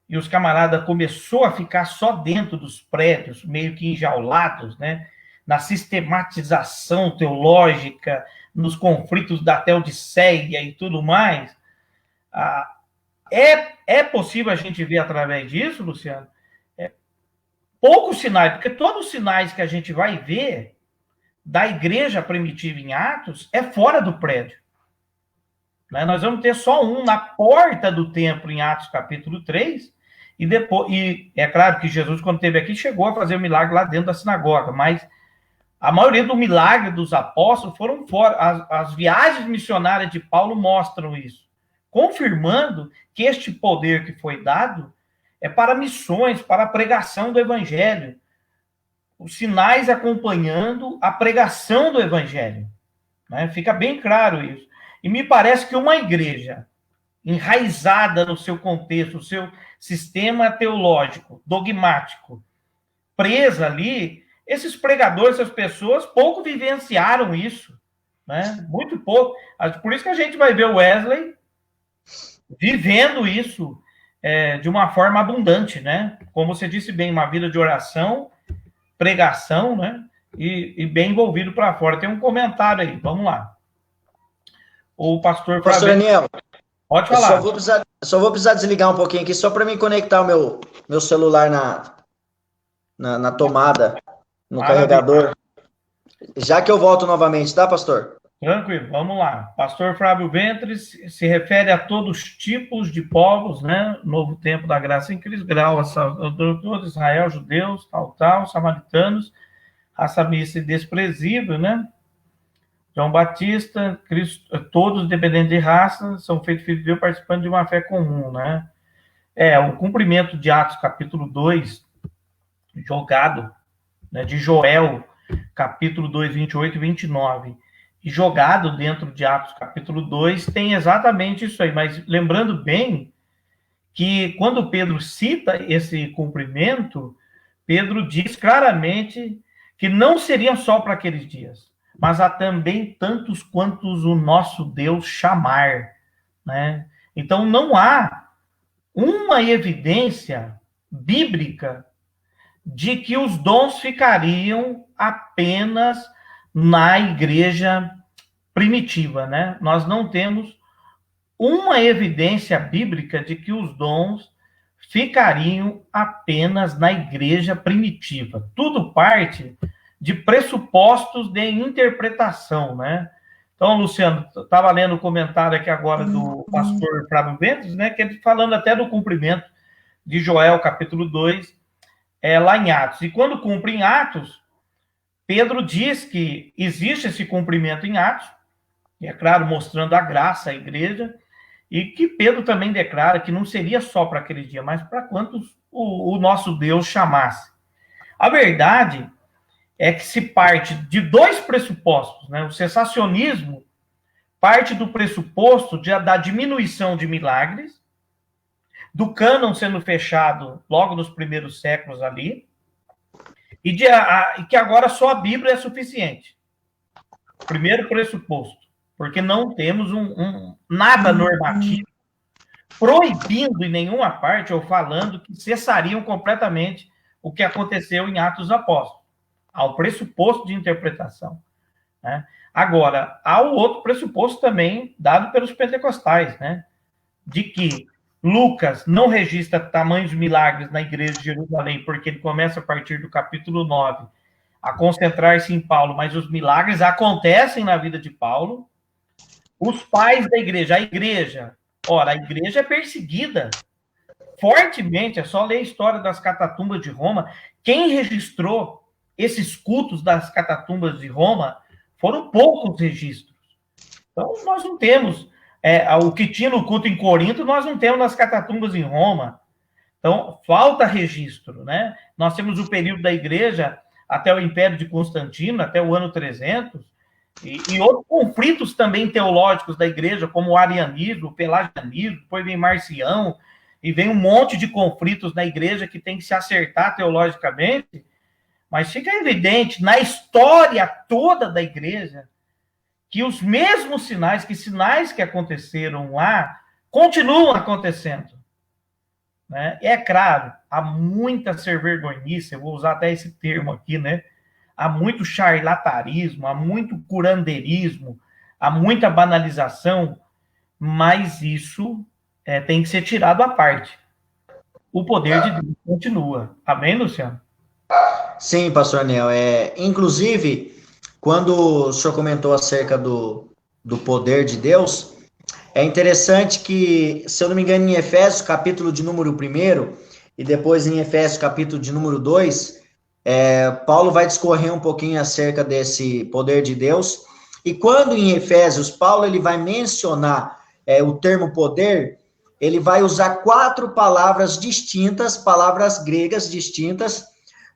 A: e os camaradas começou a ficar só dentro dos prédios, meio que enjaulados, né? Na sistematização teológica, nos conflitos da Teodiceia e tudo mais. É possível a gente ver através disso, Luciano? Poucos sinais, porque todos os sinais que a gente vai ver da igreja primitiva em Atos é fora do prédio. Né? Nós vamos ter só um na porta do templo em Atos capítulo 3, e é claro que Jesus, quando esteve aqui, chegou a fazer o milagre lá dentro da sinagoga, mas a maioria do milagre dos apóstolos foram fora. As viagens missionárias de Paulo mostram isso, confirmando que este poder que foi dado é para missões, para a pregação do evangelho. Os sinais acompanhando a pregação do evangelho. Né? Fica bem claro isso. E me parece que uma igreja enraizada no seu contexto, no seu sistema teológico, dogmático, presa ali, esses pregadores, essas pessoas, pouco vivenciaram isso, né? Muito pouco. Por isso que a gente vai ver o Wesley vivendo isso de uma forma abundante, né? Como você disse bem, uma vida de oração, pregação, né? E bem envolvido para fora. Tem um comentário aí, vamos lá. O pastor
B: Daniel,
A: pode falar.
B: Só vou precisar desligar um pouquinho aqui, só para me conectar o meu celular na tomada, no carregador. Já que eu volto novamente, tá, pastor?
A: Tranquilo, vamos lá. Pastor Flávio Ventres se refere a todos os tipos de povos, né? Novo Tempo da Graça em Cristo, grau, todo Israel, judeus, tal, samaritanos, raça mista e desprezível, né? João Batista, Cristo, todos independentes de raça, são feitos filhos de Deus participando de uma fé comum, né? O cumprimento de Atos capítulo 2, jogado, né, de Joel, capítulo 2, 28 e 29, e jogado dentro de Atos capítulo 2, tem exatamente isso aí. Mas lembrando bem que quando Pedro cita esse cumprimento, Pedro diz claramente que não seriam só para aqueles dias, mas há também tantos quantos o nosso Deus chamar, né? Então não há uma evidência bíblica de que os dons ficariam apenas na igreja primitiva, né? Nós não temos uma evidência bíblica de que os dons ficariam apenas na igreja primitiva. Tudo parte de pressupostos de interpretação, né? Então, Luciano, estava lendo o comentário aqui agora do pastor Flávio Ventos, né, que ele falando até do cumprimento de Joel, capítulo 2, lá em Atos. E quando cumpre em Atos, Pedro diz que existe esse cumprimento em Atos, e é claro, mostrando a graça à igreja, e que Pedro também declara que não seria só para aquele dia, mas para quantos o nosso Deus chamasse. A verdade é que se parte de dois pressupostos, né? O cessacionismo parte do pressuposto da diminuição de milagres, do cânon sendo fechado logo nos primeiros séculos ali, e que agora só a Bíblia é suficiente. Primeiro pressuposto, porque não temos nada normativo proibindo em nenhuma parte ou falando que cessariam completamente o que aconteceu em Atos dos Apóstolos. Há o pressuposto de interpretação, né? Agora, há o outro pressuposto também dado pelos pentecostais, né? De que Lucas não registra tamanhos milagres na igreja de Jerusalém, porque ele começa a partir do capítulo 9 a concentrar-se em Paulo, mas os milagres acontecem na vida de Paulo. Os pais da igreja, a igreja é perseguida fortemente, é só ler a história das catatumbas de Roma. Quem registrou esses cultos das catatumbas de Roma foram poucos registros. Então, nós não temos o que tinha no culto em Corinto, nós não temos nas catatumbas em Roma. Então, falta registro, né? Nós temos o período da igreja até o Império de Constantino, até o ano 300, e outros conflitos também teológicos da igreja, como o arianismo, o pelagianismo, depois vem Marcião, e vem um monte de conflitos na igreja que tem que se acertar teologicamente. Mas fica evidente, na história toda da igreja, que os mesmos sinais que aconteceram lá, continuam acontecendo. Né? É claro, há muita servergonhice, eu vou usar até esse termo aqui, né? Há muito charlatanismo, há muito curandeirismo, há muita banalização, mas isso tem que ser tirado à parte. O poder de Deus continua. Amém, Luciano?
B: Sim, pastor Nel. Inclusive, quando o senhor comentou acerca do poder de Deus, é interessante que, se eu não me engano, em Efésios, capítulo de número 1, e depois em Efésios, capítulo de número 2, Paulo vai discorrer um pouquinho acerca desse poder de Deus. E quando em Efésios, Paulo ele vai mencionar o termo poder, ele vai usar 4 palavras distintas, palavras gregas distintas,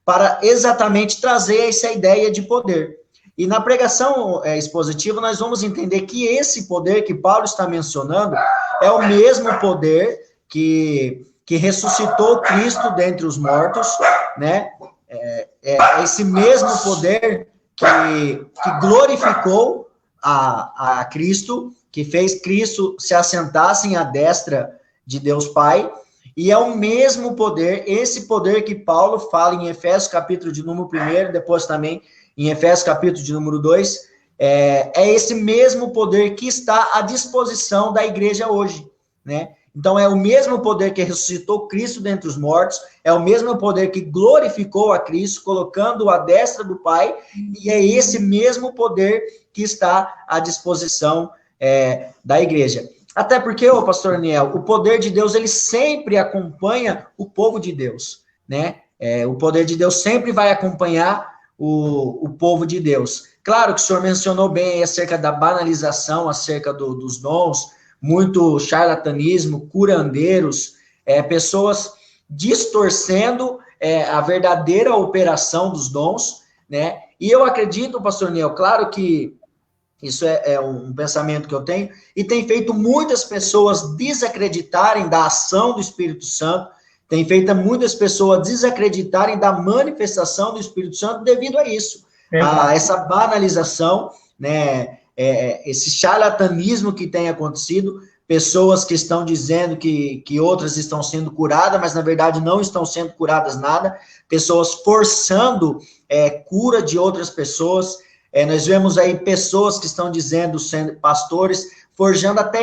B: para exatamente trazer essa ideia de poder. E na pregação expositiva, nós vamos entender que esse poder que Paulo está mencionando é o mesmo poder que ressuscitou Cristo dentre os mortos, né? Esse mesmo poder que glorificou a Cristo, que fez Cristo se assentasse à destra de Deus Pai. E é o mesmo poder, esse poder que Paulo fala em Efésios, capítulo de número 1, depois também em Efésios, capítulo de número 2, é esse mesmo poder que está à disposição da igreja hoje, né? Então, é o mesmo poder que ressuscitou Cristo dentre os mortos, é o mesmo poder que glorificou a Cristo, colocando-o à destra do Pai, e é esse mesmo poder que está à disposição da igreja. Até porque, pastor Niel, o poder de Deus, ele sempre acompanha o povo de Deus, né? O poder de Deus sempre vai acompanhar o povo de Deus. Claro que o senhor mencionou bem acerca da banalização, acerca dos dons, muito charlatanismo, curandeiros, pessoas distorcendo a verdadeira operação dos dons, né? E eu acredito, pastor Niel, claro que isso é um pensamento que eu tenho, e tem feito muitas pessoas desacreditarem da ação do Espírito Santo, tem feito muitas pessoas desacreditarem da manifestação do Espírito Santo devido a isso, a essa banalização, né, esse charlatanismo que tem acontecido, pessoas que estão dizendo que outras estão sendo curadas, mas na verdade não estão sendo curadas nada, pessoas forçando cura de outras pessoas, Nós vemos aí pessoas que estão dizendo, sendo pastores, forjando até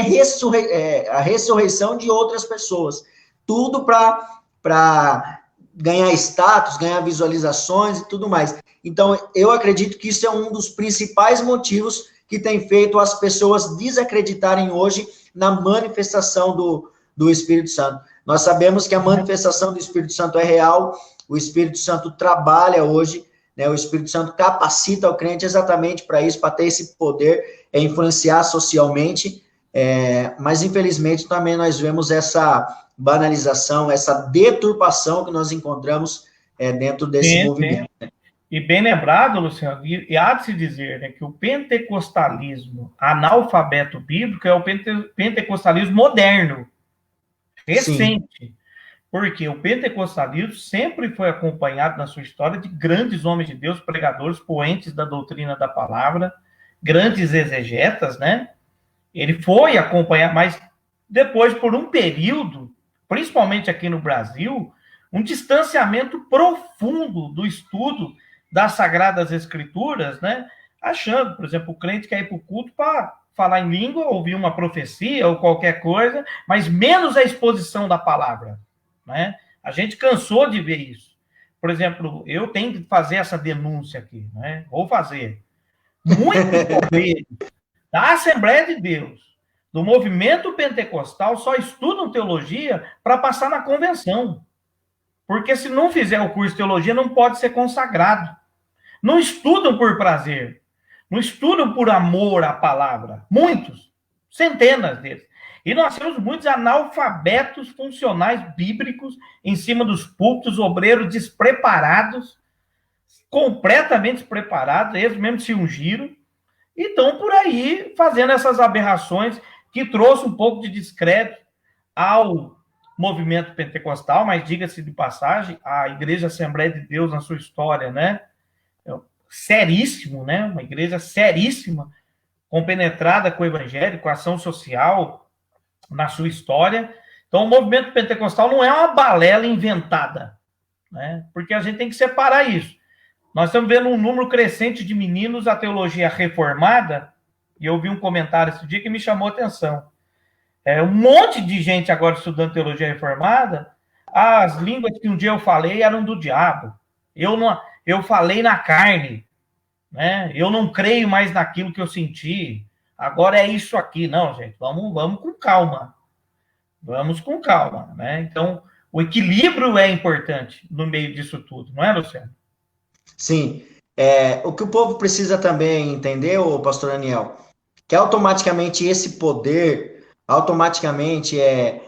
B: a ressurreição de outras pessoas. Tudo para ganhar status, ganhar visualizações e tudo mais. Então, eu acredito que isso é um dos principais motivos que tem feito as pessoas desacreditarem hoje na manifestação do Espírito Santo. Nós sabemos que a manifestação do Espírito Santo é real, o Espírito Santo trabalha hoje, né? O Espírito Santo capacita o crente exatamente para isso, para ter esse poder, influenciar socialmente, mas infelizmente também nós vemos essa banalização, essa deturpação que nós encontramos dentro desse movimento. Né?
A: E bem lembrado, Luciano, e há de se dizer, né, que o pentecostalismo analfabeto bíblico é o pentecostalismo moderno, recente. Sim. Porque o pentecostalismo sempre foi acompanhado na sua história de grandes homens de Deus, pregadores, poentes da doutrina da palavra, grandes exegetas, né? Ele foi acompanhado, mas depois, por um período, principalmente aqui no Brasil, um distanciamento profundo do estudo das Sagradas Escrituras, né? Achando, por exemplo, o crente quer ir para o culto para falar em língua, ouvir uma profecia ou qualquer coisa, mas menos a exposição da palavra, né? A gente cansou de ver isso. Por exemplo, eu tenho que fazer essa denúncia aqui, né? Vou fazer. Muitos obreiros da Assembleia de Deus, do movimento pentecostal, só estudam teologia para passar na convenção. Porque se não fizer o curso de teologia, não pode ser consagrado. Não estudam por prazer. Não estudam por amor à palavra. Muitos. Centenas deles. E nós temos muitos analfabetos funcionais bíblicos em cima dos púlpitos, obreiros despreparados, completamente despreparados, eles mesmos se ungiram, e estão por aí fazendo essas aberrações que trouxe um pouco de descrédito ao movimento pentecostal, mas diga-se de passagem, a Igreja Assembleia de Deus na sua história, né? Seríssimo, né? Uma igreja seríssima, compenetrada com o evangelho, com a ação social na sua história. Então, o movimento pentecostal não é uma balela inventada, né? Porque a gente tem que separar isso. Nós estamos vendo um número crescente de meninos à teologia reformada, e eu vi um comentário esse dia que me chamou a atenção. Um monte de gente agora estudando teologia reformada, as línguas que um dia eu falei eram do diabo. Eu falei na carne, né? Eu não creio mais naquilo que eu senti. Agora é isso aqui. Não, gente, vamos com calma. Vamos com calma, né? Então, o equilíbrio é importante no meio disso tudo, não é, Luciano?
B: Sim. O que o povo precisa também entender, ô pastor Daniel, que automaticamente esse poder, automaticamente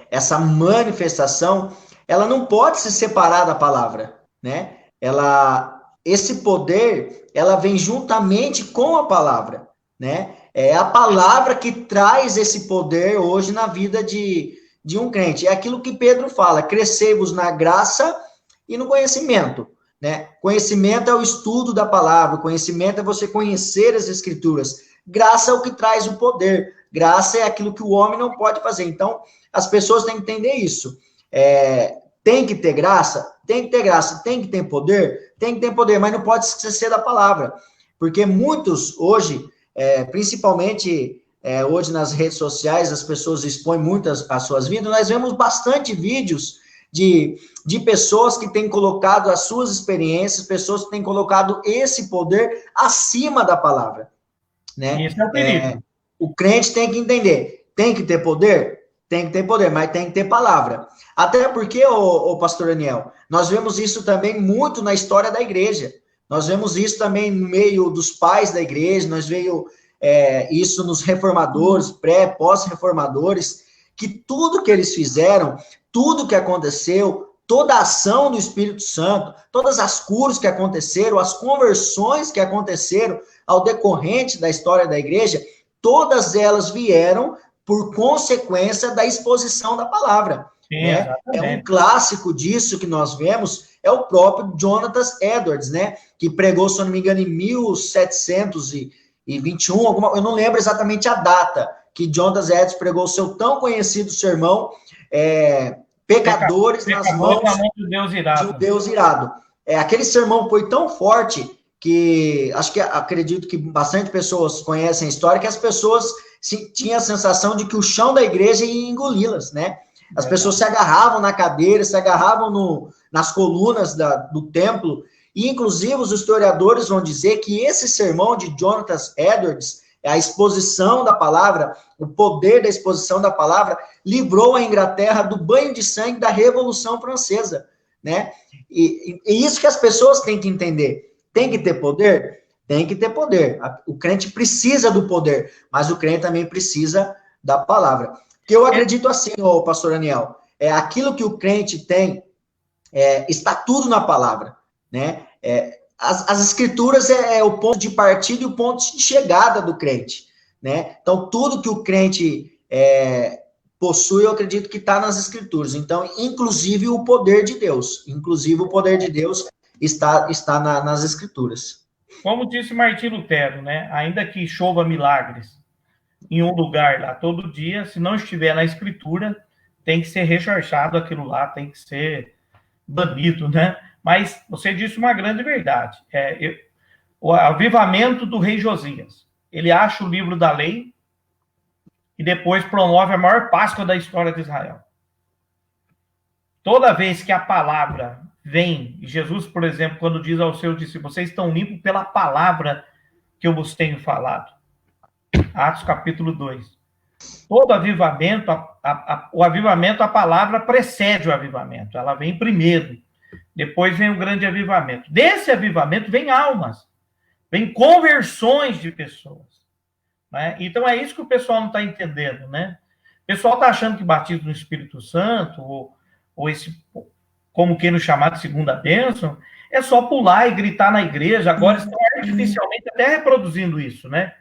B: essa manifestação, ela não pode se separar da palavra, né? Esse poder, ela vem juntamente com a palavra, né? É a palavra que traz esse poder hoje na vida de um crente. É aquilo que Pedro fala, crescei-vos na graça e no conhecimento, né? Conhecimento é o estudo da palavra, conhecimento é você conhecer as escrituras. Graça é o que traz o poder, graça é aquilo que o homem não pode fazer. Então, as pessoas têm que entender isso. Tem que ter graça? Tem que ter graça. Tem que ter poder? Tem que ter poder, mas não pode esquecer da palavra. Porque muitos hoje, principalmente hoje nas redes sociais, as pessoas expõem muito as suas vidas. Nós vemos bastante vídeos de pessoas que têm colocado as suas experiências, pessoas que têm colocado esse poder acima da palavra. Né?
A: Isso é o perigo.
B: O crente tem que entender. Tem que ter poder? Tem que ter poder, mas tem que ter palavra. Até porque, ô pastor Daniel, nós vemos isso também muito na história da igreja. Nós vemos isso também no meio dos pais da igreja, nós vemos isso nos reformadores, pós-reformadores, que tudo que eles fizeram, tudo que aconteceu, toda a ação do Espírito Santo, todas as curas que aconteceram, as conversões que aconteceram ao decorrente da história da igreja, todas elas vieram por consequência da exposição da palavra. Sim, né? Um clássico disso que nós vemos é o próprio Jonathan Edwards, né? Que pregou, se eu não me engano, em 1721, eu não lembro exatamente a data, que Jonathan Edwards pregou o seu tão conhecido sermão, Pecadores nas mãos
A: de um Deus irado.
B: Aquele sermão foi tão forte que acredito que bastante pessoas conhecem a história, que as pessoas tinham a sensação de que o chão da igreja ia engoli-las, né? As pessoas se agarravam na cadeira, se agarravam nas colunas do templo, e inclusive os historiadores vão dizer que esse sermão de Jonathan Edwards, a exposição da palavra, o poder da exposição da palavra, livrou a Inglaterra do banho de sangue da Revolução Francesa, né? E isso que as pessoas têm que entender. Tem que ter poder? Tem que ter poder. O crente precisa do poder, mas o crente também precisa da palavra. Que eu acredito assim, pastor Aniel, aquilo que o crente tem, está tudo na palavra, né? As escrituras é o ponto de partida e o ponto de chegada do crente, né? Então, tudo que o crente possui, eu acredito que está nas escrituras. Então, inclusive o poder de Deus. Inclusive o poder de Deus está nas escrituras.
A: Como disse Martim Lutero, né? Ainda que chova milagres em um lugar lá todo dia, se não estiver na escritura, tem que ser rechaçado aquilo lá, tem que ser banido, né? Mas você disse uma grande verdade. O avivamento do rei Josias. Ele acha o livro da lei e depois promove a maior Páscoa da história de Israel. Toda vez que a palavra vem, e Jesus, por exemplo, quando diz aos seus discípulos, vocês estão limpos pela palavra que eu vos tenho falado. Atos capítulo 2. Todo avivamento, o avivamento, a palavra precede o avivamento. Ela vem primeiro. Depois vem o grande avivamento. Desse avivamento vem almas. Vem conversões de pessoas. Né? Então é isso que o pessoal não está entendendo. Né? O pessoal está achando que batismo no Espírito Santo, ou esse, como queiram chamar de segunda bênção, é só pular e gritar na igreja. Agora estão artificialmente até reproduzindo isso, né?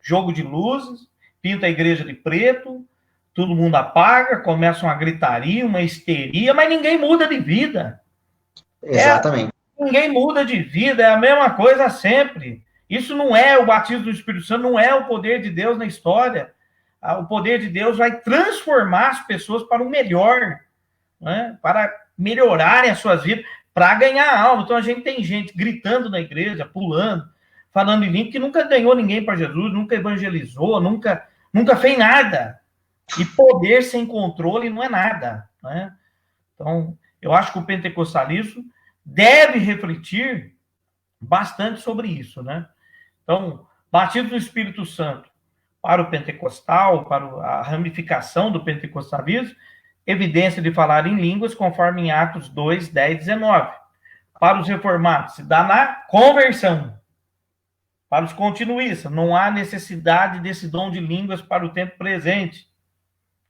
A: Jogo de luzes, pinta a igreja de preto, todo mundo apaga, começa uma gritaria, uma histeria, mas ninguém muda de vida.
B: Exatamente.
A: Ninguém muda de vida, é a mesma coisa sempre. Isso não é o batismo do Espírito Santo, não é o poder de Deus na história. O poder de Deus vai transformar as pessoas para o melhor, né? Para melhorarem as suas vidas, para ganhar alma. Então a gente tem gente gritando na igreja, pulando, falando em língua, que nunca ganhou ninguém para Jesus, nunca evangelizou, nunca fez nada. E poder sem controle não é nada. Né? Então, eu acho que o pentecostalismo deve refletir bastante sobre isso. Né? Então, batismo do Espírito Santo para o pentecostal, para a ramificação do pentecostalismo, evidência de falar em línguas, conforme em Atos 2, 10, 19. Para os reformados, se dá na conversão. Para os continuistas, não há necessidade desse dom de línguas para o tempo presente.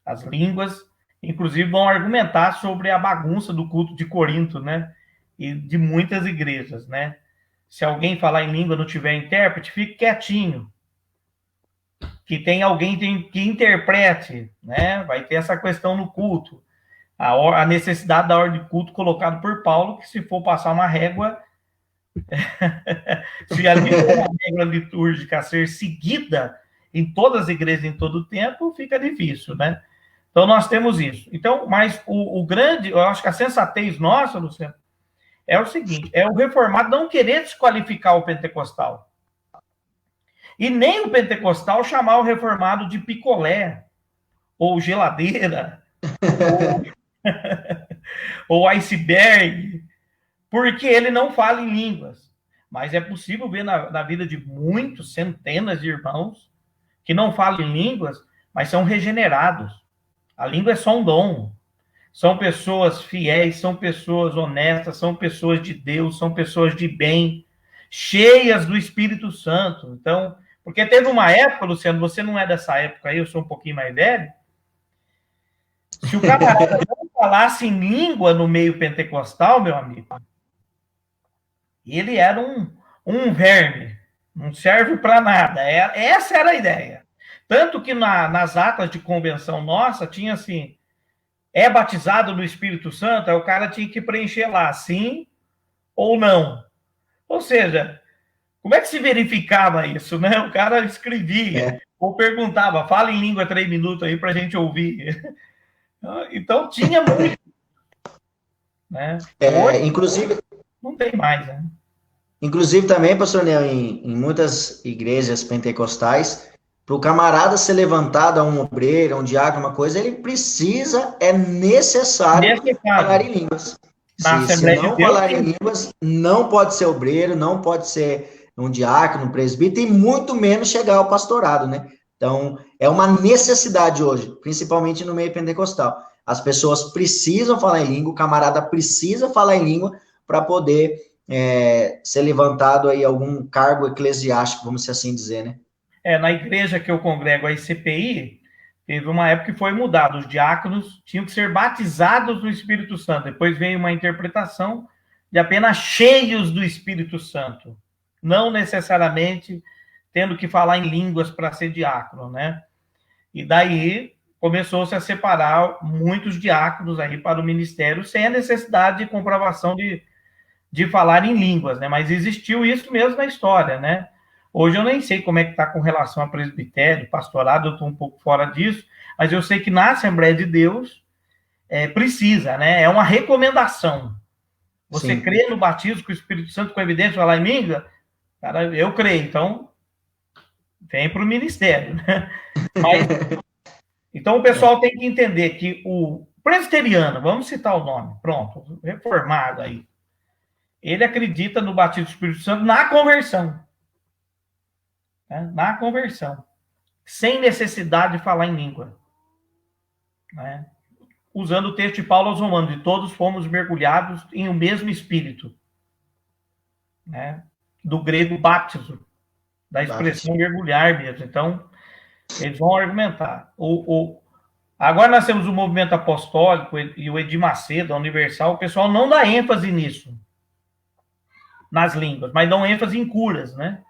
A: As línguas, inclusive, vão argumentar sobre a bagunça do culto de Corinto, né? E de muitas igrejas, né? Se alguém falar em língua e não tiver intérprete, fique quietinho. Que tem alguém que interprete, né? Vai ter essa questão no culto. A necessidade da ordem de culto colocada por Paulo, que se for passar uma régua, se ali for uma regra litúrgica a ser seguida em todas as igrejas em todo o tempo, fica difícil, né? Então, nós temos isso. Então, mas o grande, eu acho que a sensatez nossa, Luciano, é o seguinte, é o reformado não querer desqualificar o pentecostal. E nem o pentecostal chamar o reformado de picolé, ou geladeira, ou iceberg, porque ele não fala em línguas. Mas é possível ver na vida de muitos, centenas de irmãos, que não falam em línguas, mas são regenerados. A língua é só um dom. São pessoas fiéis, são pessoas honestas, são pessoas de Deus, são pessoas de bem, cheias do Espírito Santo. Então, porque teve uma época, Luciano, você não é dessa época aí, eu sou um pouquinho mais velho, se o camarada não falasse em língua no meio pentecostal, meu amigo, ele era um verme, não serve para nada. Essa era a ideia. Tanto que nas atas de convenção nossa, tinha assim, é batizado no Espírito Santo, aí o cara tinha que preencher lá, sim ou não. Ou seja, como é que se verificava isso, né? O cara escrevia, ou perguntava, fala em língua 3 minutos aí para a gente ouvir. Então, tinha muito. Né?
B: Inclusive...
A: Não tem mais, né?
B: Inclusive também, pastor Nel, em muitas igrejas pentecostais, para o camarada ser levantado a um obreiro, a um diácono, uma coisa, ele precisa, é necessário falar
A: Necessário.
B: em línguas.
A: Na
B: Se
A: Assembleia de
B: não
A: Deus,
B: falar em
A: sim.
B: línguas, não pode ser obreiro, não pode ser um diácono, um presbítero, e muito menos chegar ao pastorado, né? Então, é uma necessidade hoje, principalmente no meio pentecostal. As pessoas precisam falar em língua, o camarada precisa falar em língua para poder ser levantado aí algum cargo eclesiástico, vamos assim dizer, né?
A: Na igreja que eu congrego, a ICPI, teve uma época que foi mudado. Os diáconos tinham que ser batizados no Espírito Santo. Depois veio uma interpretação de apenas cheios do Espírito Santo. Não necessariamente tendo que falar em línguas para ser diácono, né? E daí começou-se a separar muitos diáconos aí para o ministério sem a necessidade de comprovação de falar em línguas, né? Mas existiu isso mesmo na história, né? Hoje eu nem sei como é que está com relação a presbitério, pastorado, eu estou um pouco fora disso, mas eu sei que na Assembleia de Deus precisa, né? É uma recomendação. Você
B: Sim.
A: crê no batismo com o Espírito Santo com evidência de falar em língua? Cara, eu creio, então vem para o ministério, né? Mas, então o pessoal tem que entender que o presbiteriano, vamos citar o nome, pronto, reformado aí, ele acredita no batismo do Espírito Santo na conversão. Né? Na conversão. Sem necessidade de falar em língua. Né? Usando o texto de Paulo aos Romanos, de todos fomos mergulhados em o mesmo Espírito. Né? Do grego baptizo, da expressão mergulhar mesmo. Então, eles vão argumentar. Agora nós temos o movimento apostólico e o Edir Macedo, a Universal, o pessoal não dá ênfase nisso, nas línguas, mas dão ênfase em curas, né?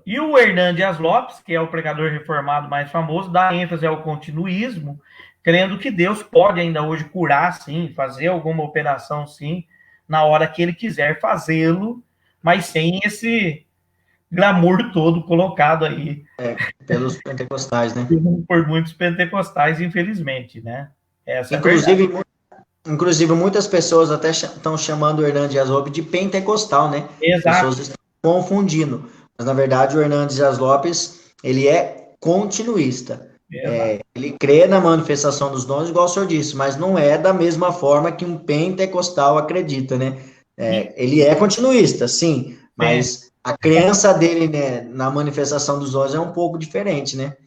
A: E o Hernán Dias Lopes, que é o pregador reformado mais famoso, dá ênfase ao continuismo, crendo que Deus pode ainda hoje curar, sim, fazer alguma operação, sim, na hora que ele quiser fazê-lo, mas sem esse glamour todo colocado aí.
B: Pelos pentecostais, né?
A: Por muitos pentecostais, infelizmente, né? Essa é a
B: Inclusive,
A: verdade.
B: inclusive muitas pessoas até estão chamando o Hernán Dias Lopes de pentecostal, né? As
A: Exato.
B: pessoas estão confundindo. Mas, na verdade, o Hernán Dias Lopes, ele é continuista.
A: Exato.
B: Ele crê na manifestação dos dons, igual o senhor disse, mas não é da mesma forma que um pentecostal acredita, né? Ele é continuista, sim, mas a crença dele, né, na manifestação dos dons é um pouco diferente, né?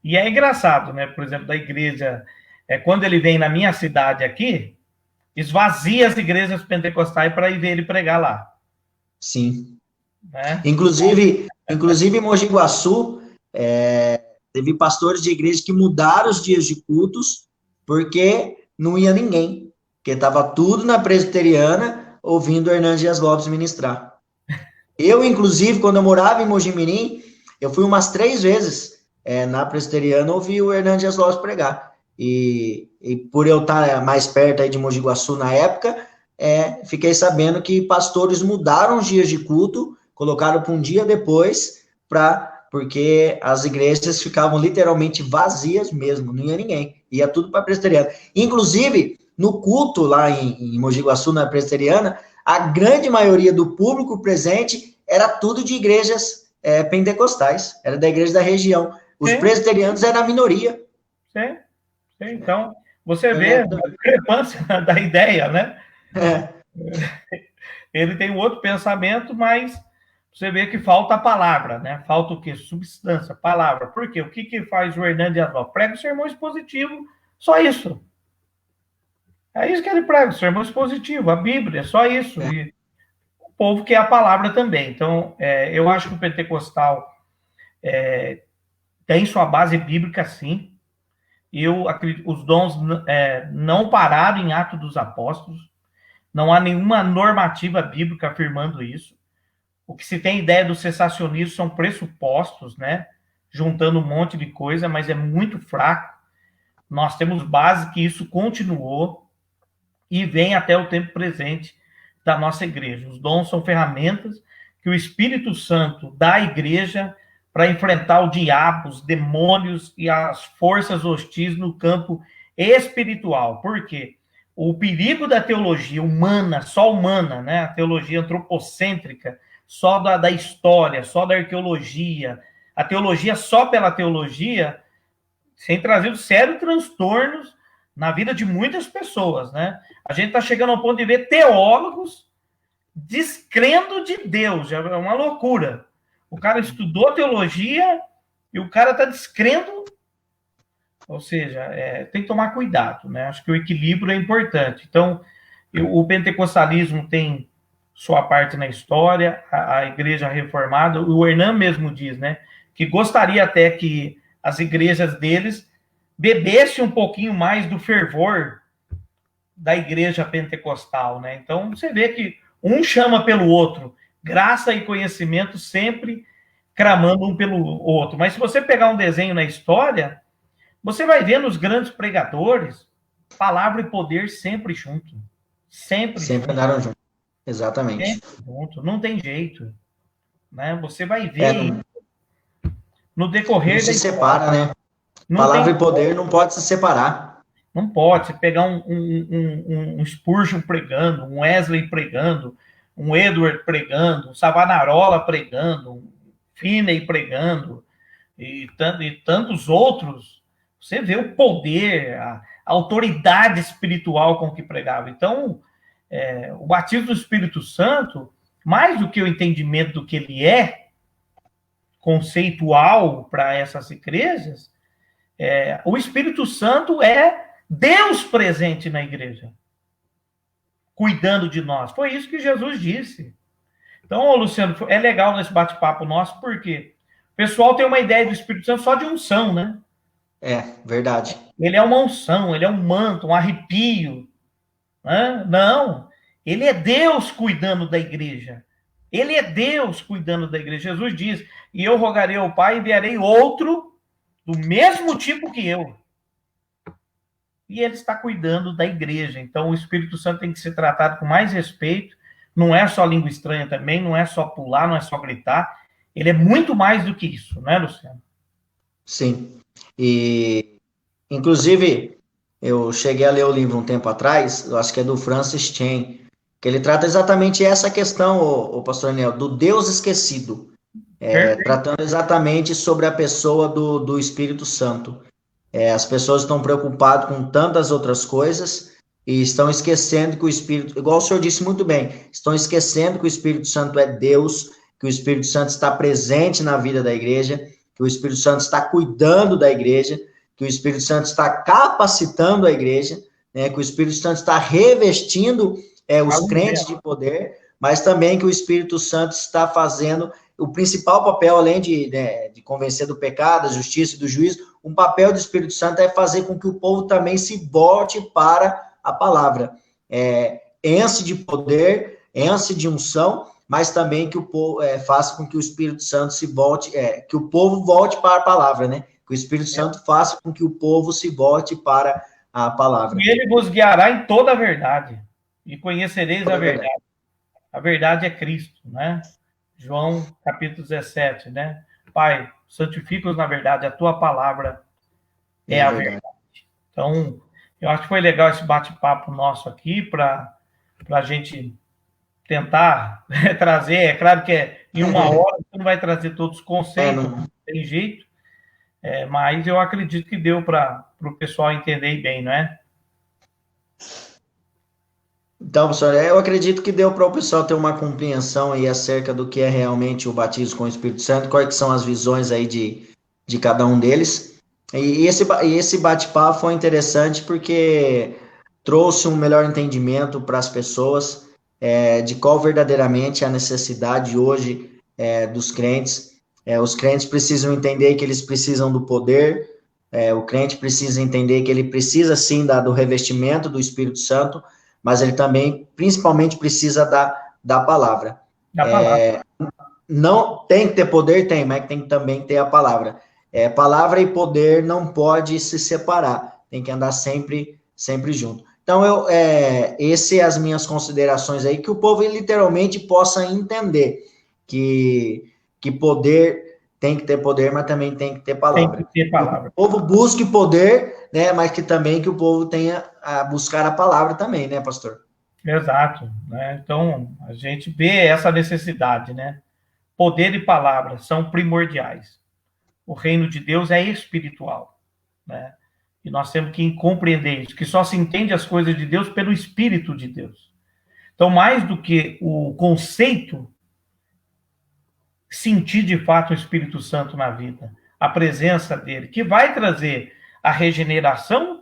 A: E é engraçado, né? Por exemplo, da igreja, quando ele vem na minha cidade aqui, esvazia as igrejas pentecostais para ir ver ele pregar lá.
B: Sim.
A: Né?
B: Inclusive em Mogi Guaçu, teve pastores de igreja que mudaram os dias de cultos porque não ia ninguém, porque estava tudo na presbiteriana ouvindo o Hernán Dias Lopes ministrar. Eu, inclusive, quando eu morava em Mogi Mirim, eu fui umas 3 vezes na presbiteriana ouvir o Hernán Dias Lopes pregar. E por eu estar mais perto aí de Mogi Guaçu na época, fiquei sabendo que pastores mudaram os dias de culto, colocaram para um dia depois, porque as igrejas ficavam literalmente vazias mesmo, não ia ninguém, ia tudo para a presbiteriana. Inclusive, no culto lá em Mogi Guaçu, na presbiteriana, a grande maioria do público presente era tudo de igrejas pentecostais, era da igreja da região. Os presbiterianos eram a minoria.
A: Sim. Então, você vê a discrepância da ideia, né? Ele tem um outro pensamento, mas você vê que falta a palavra, né? Falta o quê? Substância, palavra. Por quê? O que faz o Hernán Dias Lopes? Prega o sermão expositivo, só isso. É isso que ele prega, o sermão expositivo, a Bíblia, só isso. E o povo quer a palavra também. Então, eu acho que o pentecostal tem sua base bíblica, sim. Eu acredito, os dons não pararam em Atos dos Apóstolos. Não há nenhuma normativa bíblica afirmando isso. O que se tem ideia do cessacionismo são pressupostos, né? Juntando um monte de coisa, mas é muito fraco. Nós temos base que isso continuou e vem até o tempo presente da nossa igreja. Os dons são ferramentas que o Espírito Santo dá à igreja para enfrentar o diabo, os demônios e as forças hostis no campo espiritual. Por quê? o perigo da teologia humana, só humana, né? A teologia antropocêntrica, só da história, só da arqueologia, a teologia só pela teologia, tem trazido sérios transtornos na vida de muitas pessoas, né? A gente está chegando ao ponto de ver teólogos descrendo de Deus, é uma loucura. O cara estudou teologia e o cara está descrendo, ou seja, tem que tomar cuidado, né? Acho que o equilíbrio é importante. Então, o pentecostalismo tem sua parte na história, a igreja reformada, o Hernan mesmo diz, né, que gostaria até que as igrejas deles bebessem um pouquinho mais do fervor da igreja pentecostal, né? Então, você vê que um chama pelo outro, graça e conhecimento sempre clamando um pelo outro. Mas se você pegar um desenho na história, você vai ver nos grandes pregadores, palavra e poder sempre junto. Sempre
B: andaram juntos. Exatamente.
A: Sempre junto. Não tem jeito. Né? Você vai ver no decorrer
B: não se separa, né? Palavra e poder não pode se separar.
A: Não pode. Você pegar um Spurgeon pregando, um Wesley pregando, um Edward pregando, um Savonarola pregando, um Finney pregando, e tantos outros, você vê o poder, a autoridade espiritual com que pregava. Então, o batismo do Espírito Santo, mais do que o entendimento do que ele é, conceitual para essas igrejas, o Espírito Santo é Deus presente na igreja, cuidando de nós. Foi isso que Jesus disse. Então, Luciano, é legal nesse bate-papo nosso, porque o pessoal tem uma ideia do Espírito Santo só de unção, né?
B: Verdade.
A: Ele é uma unção, ele é um manto, um arrepio. Né? Não, ele é Deus cuidando da igreja. Ele é Deus cuidando da igreja. Jesus diz, e eu rogarei ao Pai e enviarei outro do mesmo tipo que eu. E ele está cuidando da igreja. Então, o Espírito Santo tem que ser tratado com mais respeito. Não é só língua estranha também, não é só pular, não é só gritar. Ele é muito mais do que isso, né, Luciano?
B: Sim. E, inclusive, eu cheguei a ler o livro um tempo atrás, eu acho que é do Francis Chan, que ele trata exatamente essa questão, o pastor Daniel, do Deus esquecido. Tratando exatamente sobre a pessoa do Espírito Santo. As pessoas estão preocupadas com tantas outras coisas e estão esquecendo que o Espírito, igual o senhor disse muito bem, estão esquecendo que o Espírito Santo é Deus, que o Espírito Santo está presente na vida da igreja, que o Espírito Santo está cuidando da igreja, que o Espírito Santo está capacitando a igreja, né, que o Espírito Santo está revestindo os crentes de poder, mas também que o Espírito Santo está fazendo o principal papel, além de convencer do pecado, da justiça e do juízo, um papel do Espírito Santo é fazer com que o povo também se volte para a palavra. Enche de poder, enche de unção, mas também que o povo faça com que o Espírito Santo se volte, que o povo volte para a palavra, né? Que o Espírito Santo faça com que o povo se volte para a palavra.
A: E ele vos guiará em toda a verdade, e conhecereis a verdade. A verdade é Cristo, né? João, capítulo 17, né? Pai, santifica-os na verdade, a tua palavra é a verdade. Então, eu acho que foi legal esse bate-papo nosso aqui, para a gente tentar trazer, é claro que em uma hora você não vai trazer todos os conceitos, não tem jeito, mas eu acredito que deu para o pessoal entender bem, não é?
B: Então, professor, eu acredito que deu para o pessoal ter uma compreensão aí acerca do que é realmente o batismo com o Espírito Santo, quais são as visões aí de cada um deles. E esse bate-papo foi interessante porque trouxe um melhor entendimento para as pessoas de qual verdadeiramente é a necessidade hoje dos crentes. Os crentes precisam entender que eles precisam do poder, o crente precisa entender que ele precisa sim do revestimento do Espírito Santo, mas ele também, principalmente, precisa da palavra. Não tem que ter poder, mas tem que também ter a palavra. Palavra e poder não pode se separar, tem que andar sempre junto. Então, essas são as minhas considerações aí, que o povo literalmente possa entender que poder tem que ter poder, mas também tem que ter palavra.
A: Tem que ter palavra.
B: O povo busque poder, né, mas que também que o povo tenha a buscar a palavra também, né, pastor?
A: Exato, né? Então, a gente vê essa necessidade, né? Poder e palavra são primordiais. O reino de Deus é espiritual, né? E nós temos que compreender isso, que só se entende as coisas de Deus pelo Espírito de Deus. Então, mais do que o conceito, sentir de fato o Espírito Santo na vida, a presença dele, que vai trazer a regeneração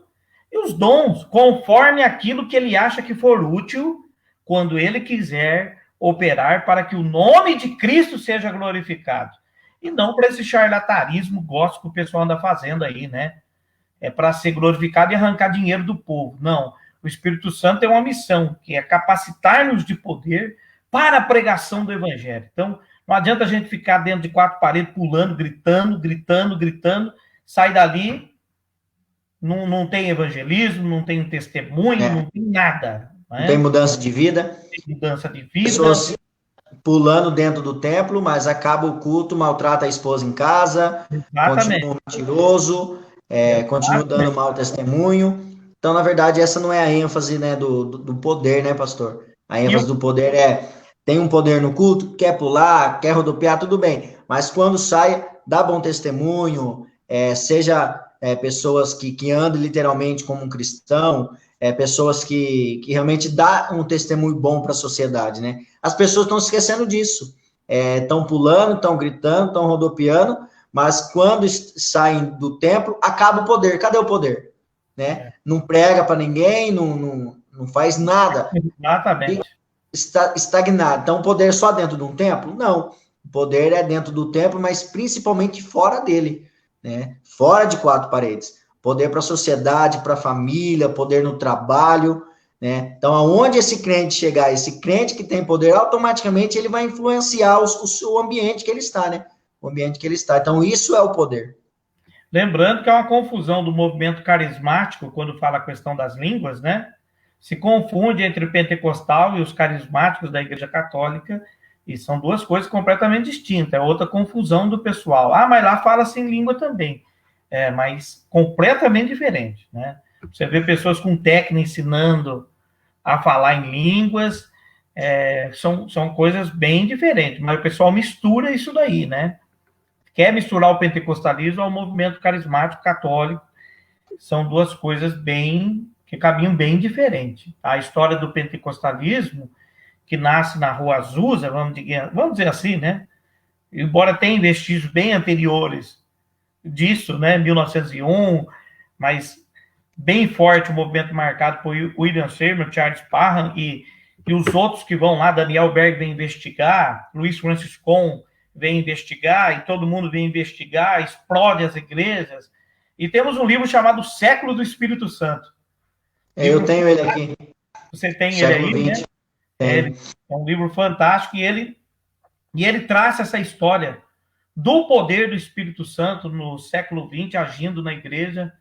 A: e os dons, conforme aquilo que ele acha que for útil, quando ele quiser operar para que o nome de Cristo seja glorificado. E não para esse charlatanismo gospel que o pessoal anda fazendo aí, né? É para ser glorificado e arrancar dinheiro do povo. Não. O Espírito Santo tem uma missão, que é capacitar-nos de poder para a pregação do Evangelho. Então, não adianta a gente ficar dentro de quatro paredes, pulando, gritando, sai dali, não tem evangelismo, não tem testemunho, não tem nada.
B: Né? Não tem mudança de vida.
A: Não tem mudança de vida.
B: Pessoas pulando dentro do templo, mas acaba o culto, maltrata a esposa em casa, continua mentiroso, continua dando mau testemunho. Então, na verdade, essa não é a ênfase, né, do poder, né, pastor? A ênfase do poder tem um poder no culto, quer pular, quer rodopiar, tudo bem. Mas quando sai, dá bom testemunho, seja pessoas que andam literalmente como um cristão, pessoas que realmente dá um testemunho bom para a sociedade, né? As pessoas estão esquecendo disso. Estão pulando, estão gritando, estão rodopiando, mas quando saem do templo, acaba o poder. Cadê o poder? Né? Não prega para ninguém, não faz nada.
A: Exatamente.
B: Está estagnado. Então, o poder é só dentro de um templo? Não. O poder é dentro do templo, mas principalmente fora dele, né? Fora de quatro paredes. Poder para a sociedade, para a família, poder no trabalho, né? Então, aonde esse crente chegar, esse crente que tem poder, automaticamente ele vai influenciar o ambiente que ele está, né? O ambiente que ele está. Então, isso é o poder.
A: Lembrando que é uma confusão do movimento carismático, quando fala a questão das línguas, né? Se confunde entre o pentecostal e os carismáticos da Igreja Católica, e são duas coisas completamente distintas. É outra confusão do pessoal. Mas lá fala-se em língua também. Mas completamente diferente, né? Você vê pessoas com técnica ensinando a falar em línguas, são coisas bem diferentes, mas o pessoal mistura isso daí, né? Quer misturar o pentecostalismo ao movimento carismático católico, são duas coisas que caminham bem diferentes. A história do pentecostalismo, que nasce na Rua Azusa, vamos dizer assim, né? Embora tenha vestígios bem anteriores disso, né? 1901, mas bem forte o movimento marcado por William Seymour, Charles Parham e os outros que vão lá, Daniel Berg vem investigar, Luiz Francis Con vem investigar, e todo mundo vem investigar, explode as igrejas. E temos um livro chamado Século do Espírito Santo.
B: Eu tenho ele aqui.
A: Você tem ele aí, né? É um livro fantástico, e ele traz essa história do poder do Espírito Santo no século XX, agindo na igreja,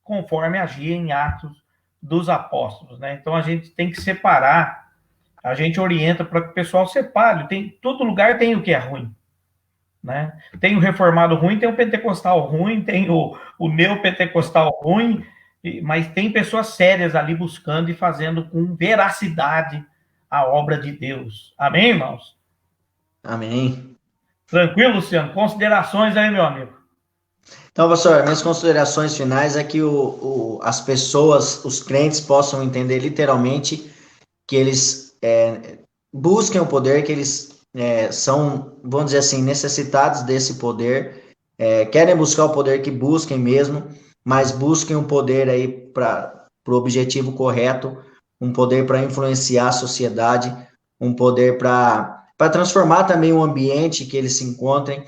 A: conforme agia em Atos dos Apóstolos, né? Então, a gente tem que separar, a gente orienta para que o pessoal separe. Todo lugar tem o que é ruim, né? Tem o reformado ruim, tem o pentecostal ruim, tem o neopentecostal ruim, mas tem pessoas sérias ali buscando e fazendo com veracidade a obra de Deus. Amém, irmãos?
B: Amém.
A: Tranquilo, Luciano? Considerações aí, meu amigo?
B: Então, pastor, minhas considerações finais é que as pessoas, os crentes, possam entender literalmente que eles busquem o poder, que eles são, vamos dizer assim, necessitados desse poder, querem buscar o poder, que busquem mesmo, mas busquem o poder aí para o objetivo correto, um poder para influenciar a sociedade, um poder para transformar também o ambiente que eles se encontrem,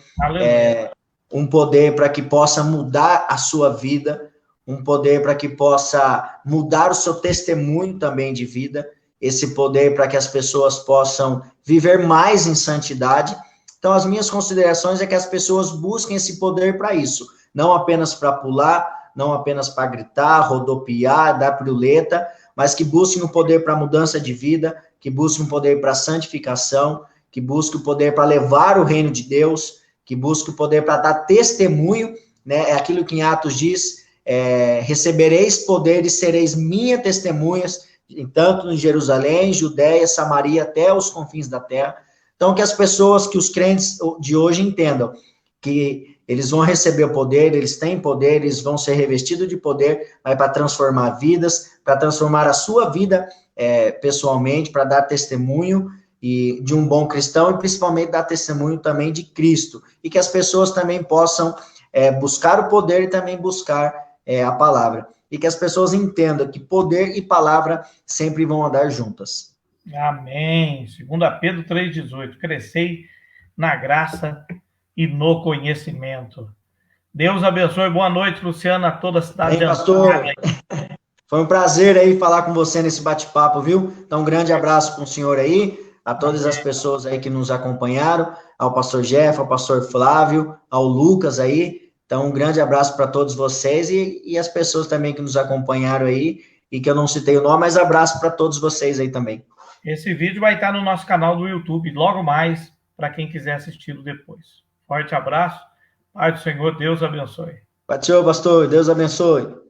B: um poder para que possa mudar a sua vida, um poder para que possa mudar o seu testemunho também de vida, esse poder para que as pessoas possam viver mais em santidade. Então, as minhas considerações é que as pessoas busquem esse poder para isso, não apenas para pular, não apenas para gritar, rodopiar, dar piruleta, mas que busquem o poder para mudança de vida, que busquem o poder para santificação, que busquem o poder para levar o reino de Deus, que busquem o poder para dar testemunho, né? É aquilo que em Atos diz, recebereis poder e sereis minhas testemunhas, tanto em Jerusalém, Judéia, Samaria, até os confins da terra. Então, que as pessoas, que os crentes de hoje entendam que eles vão receber o poder, eles têm poder, eles vão ser revestidos de poder, mas para transformar vidas, para transformar a sua vida pessoalmente, para dar testemunho de um bom cristão e principalmente dar testemunho também de Cristo. E que as pessoas também possam buscar o poder e também buscar a palavra. E que as pessoas entendam que poder e palavra sempre vão andar juntas.
A: Amém. 2 Pedro 3,18. Crescei na graça e no conhecimento. Deus abençoe. Boa noite, Luciana, a toda a cidade de
B: pastor. Foi um prazer aí falar com você nesse bate-papo, viu? Então, um grande abraço para o senhor aí, a todas as pessoas aí que nos acompanharam, ao pastor Jeff, ao pastor Flávio, ao Lucas aí. Então, um grande abraço para todos vocês e as pessoas também que nos acompanharam aí e que eu não citei o nome, mas abraço para todos vocês aí também.
A: Esse vídeo vai estar no nosso canal do YouTube, logo mais, para quem quiser assistir depois. Forte abraço. Pai do Senhor, Deus abençoe.
B: Tchau, pastor. Deus abençoe.